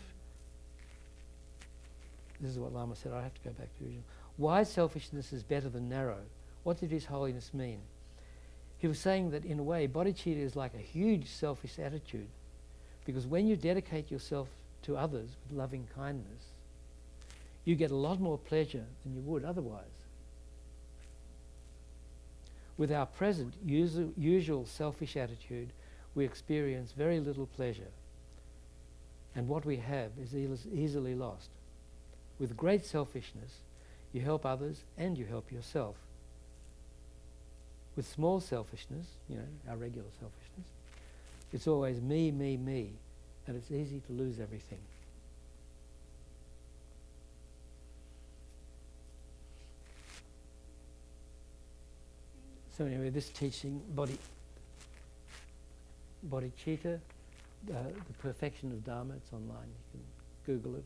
this is what Lama said. I have to go back to the original. Wise selfishness is better than narrow. What did His Holiness mean? He was saying that in a way, bodhicitta is like a huge selfish attitude, because when you dedicate yourself to others with loving kindness, you get a lot more pleasure than you would otherwise. With our present usual selfish attitude, we experience very little pleasure, and what we have is easily lost. With great selfishness, you help others and you help yourself. With small selfishness, our regular selfishness, it's always me, me, me, and it's easy to lose everything. So anyway, this teaching, bodhicitta, the Perfection of Dharma, it's online. You can Google it,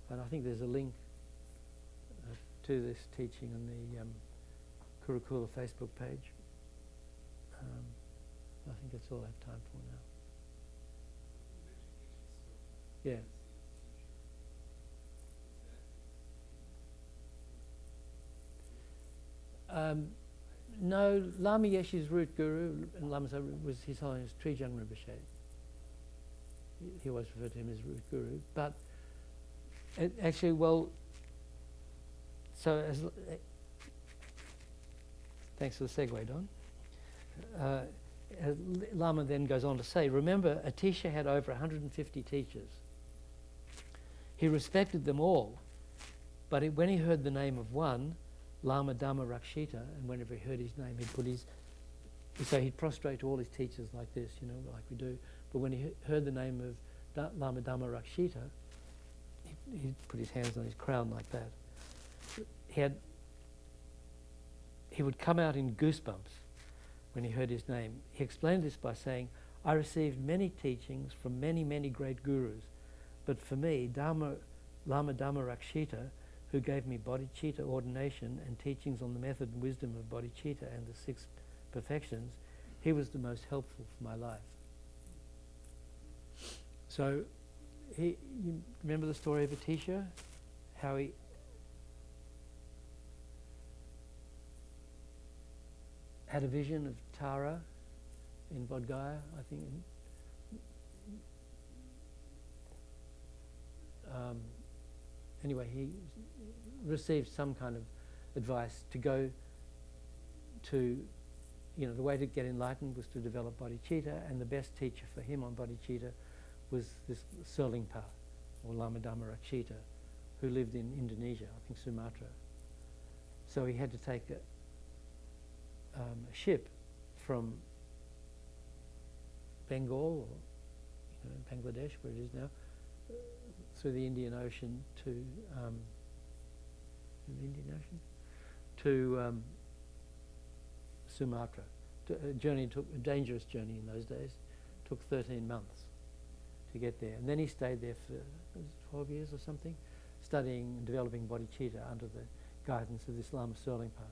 and I think there's a link to this teaching on the Kurukulla Facebook page. I think that's all I have time for now. Yeah. No, Lama Yeshe's root guru, and Lama was His Holiness Trijang Rinpoche. He always referred to him as root guru, but actually, thanks for the segue, Don. Lama then goes on to say, remember, Atisha had over 150 teachers. He respected them all, but when he heard the name of one, Lama Dhamma Rakshita, and whenever he heard his name, he'd prostrate to all his teachers like this, like we do. But when he heard the name of Lama Dhamma Rakshita, he'd put his hands on his crown like that. He would come out in goosebumps when he heard his name. He explained this by saying, I received many teachings from many, many great gurus, but for me, Lama Dhamma Rakshita, who gave me bodhicitta ordination and teachings on the method and wisdom of bodhicitta and the 6 perfections, he was the most helpful for my life. So, you remember the story of Atisha? How he had a vision of Tara in Bodh Gaya, I think. anyway, he received some kind of advice to go to, the way to get enlightened was to develop bodhicitta, and the best teacher for him on bodhicitta was this Serlingpa, or Lama Dhammarakshita, who lived in Indonesia, I think Sumatra. So he had to take a ship from Bengal, or Bangladesh, where it is now, through the Indian Ocean to Sumatra. A dangerous journey in those days. Took 13 months to get there, and then he stayed there for 12 years or something, studying and developing bodhicitta under the guidance of this Lama Serlingpa.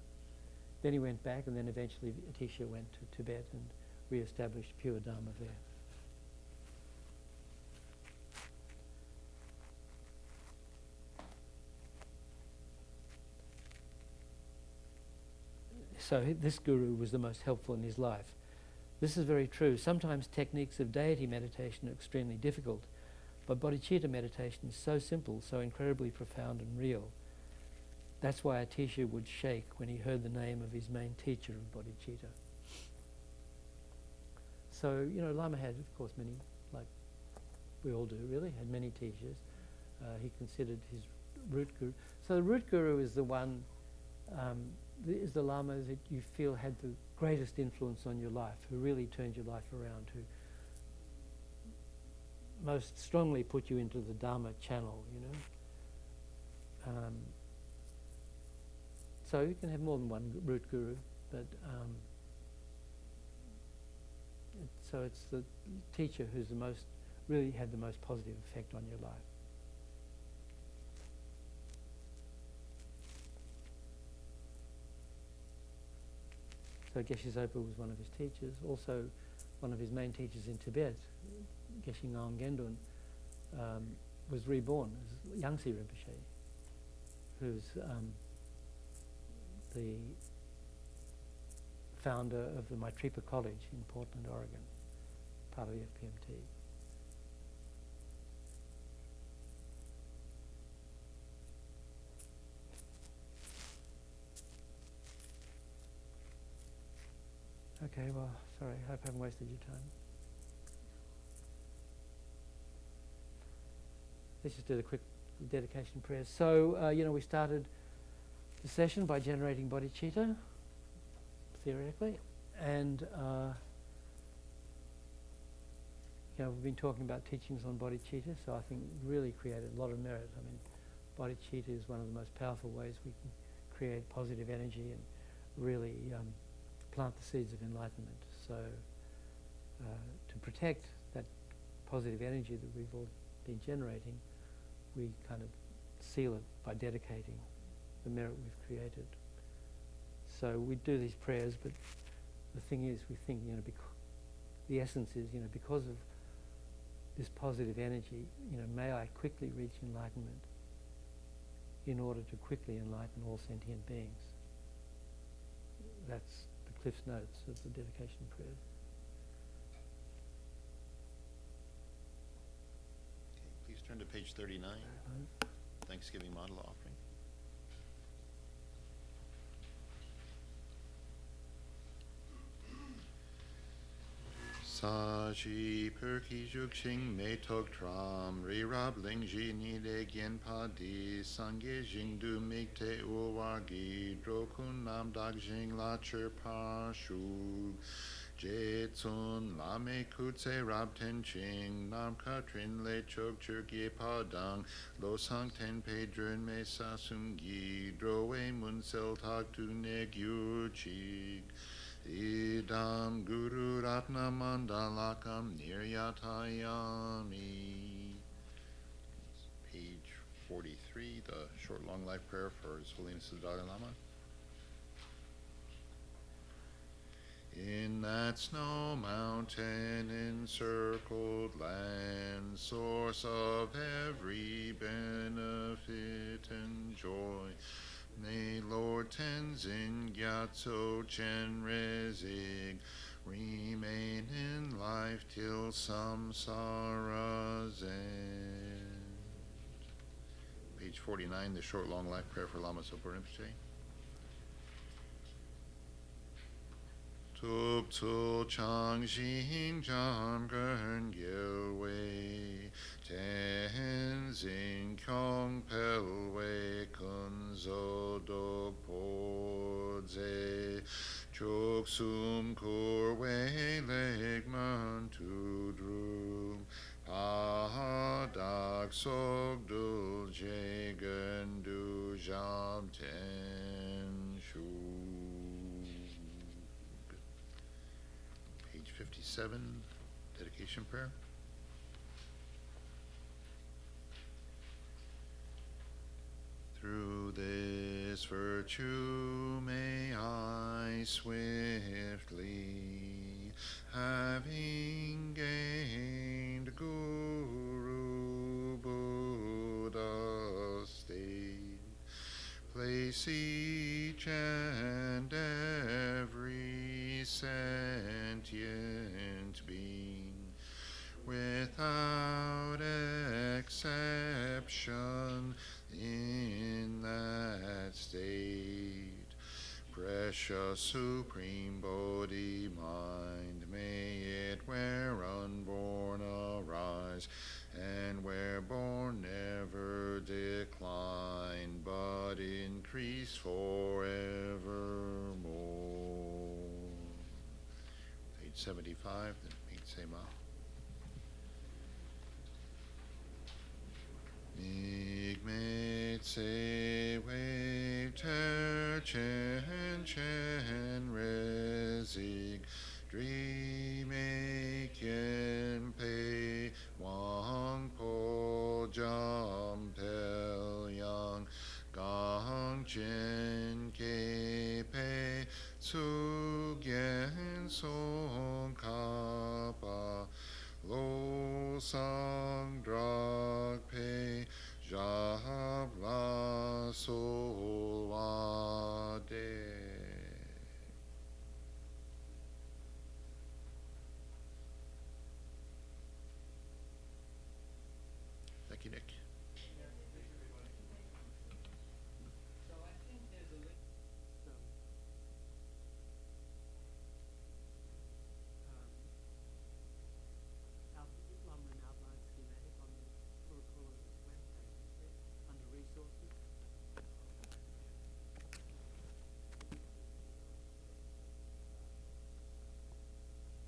Then he went back, and then eventually Atisha went to Tibet and re-established pure Dharma there. So this guru was the most helpful in his life. This is very true. Sometimes techniques of deity meditation are extremely difficult, but bodhicitta meditation is so simple, so incredibly profound and real. That's why Atisha would shake when he heard the name of his main teacher of bodhicitta. So, Lama had, of course, many, like we all do really, had many teachers. He considered his root guru. So the root guru is the one, is the Lama that you feel had the greatest influence on your life, who really turned your life around, who most strongly put you into the Dharma channel, So you can have more than one root guru, but so it's the teacher who's really had the most positive effect on your life. So Geshe Zopa was one of his teachers. Also, one of his main teachers in Tibet, Geshe Gendun, was reborn as Yangtze Rinpoche, who's the founder of the Maitripa College in Portland, Oregon, part of the FPMT. Okay, well, sorry, I hope I haven't wasted your time. Let's just do the quick dedication prayers. So, we started the session by generating bodhicitta, theoretically, and we've been talking about teachings on bodhicitta, so I think really created a lot of merit. I mean, bodhicitta is one of the most powerful ways we can create positive energy and really plant the seeds of enlightenment. So to protect that positive energy that we've all been generating, we kind of seal it by dedicating the merit we've created. So we do these prayers, but the thing is, we think, the essence is, because of this positive energy, may I quickly reach enlightenment in order to quickly enlighten all sentient beings. That's the Cliff's Notes of the dedication prayer. Okay, please turn to page 39, Thanksgiving Model Offering. Saji perki jukshing me tok tram ri rab ling ji ni de gen pa di sangye jing du mig te uwagi drokun nam dag jing la chir pa shu je tsun la me kutse rab ten ching nam katrin le chok chir ge pa dang lo sang ten pe drun me sa sum gi dro we mun sel tak tu ne gyu chig Idam Guru Ratna Mandalakam Niryatayami. Page 43, the short long life prayer for His Holiness the Dalai Lama. In that snow mountain encircled land, source of every benefit and joy, may Lord Tenzin Gyatso Chen Rezig remain enlightened life till samsara's end. Page 49, the short long life prayer for Lama Zopa Rinpoche. Tuk tsu chang xin jam gern gil wei, ten zin kyong pel wei kun zo do po ze, chuk sum kur wei leg man tu drum, pa dak sok dul je gen du jam ten shu. 57, dedication prayer. Through this virtue may I swiftly, having gained Guru Buddha state, place each and every sentient being without exception in that state. Precious Supreme Bodhi Mind, may it where unborn arise, and where born never decline, but increase forevermore. Page 75, the Meet Sema. Migmet se wei ter chen chen rezig, dreame kien pei wang po jam pel yang, gang chen ke pei su gen song kapa, lo sang drag pei jab la sol wa de. Thank you, Nick. An outline schematic on the Kurukulla webpage, is there, under resources?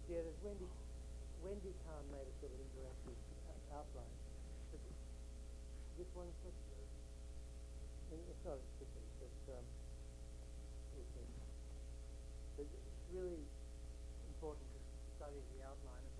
Yeah, there's Wendy Khan made a sort of interactive outline. But this one's not, it's not sticky, but it's really important to study the outline.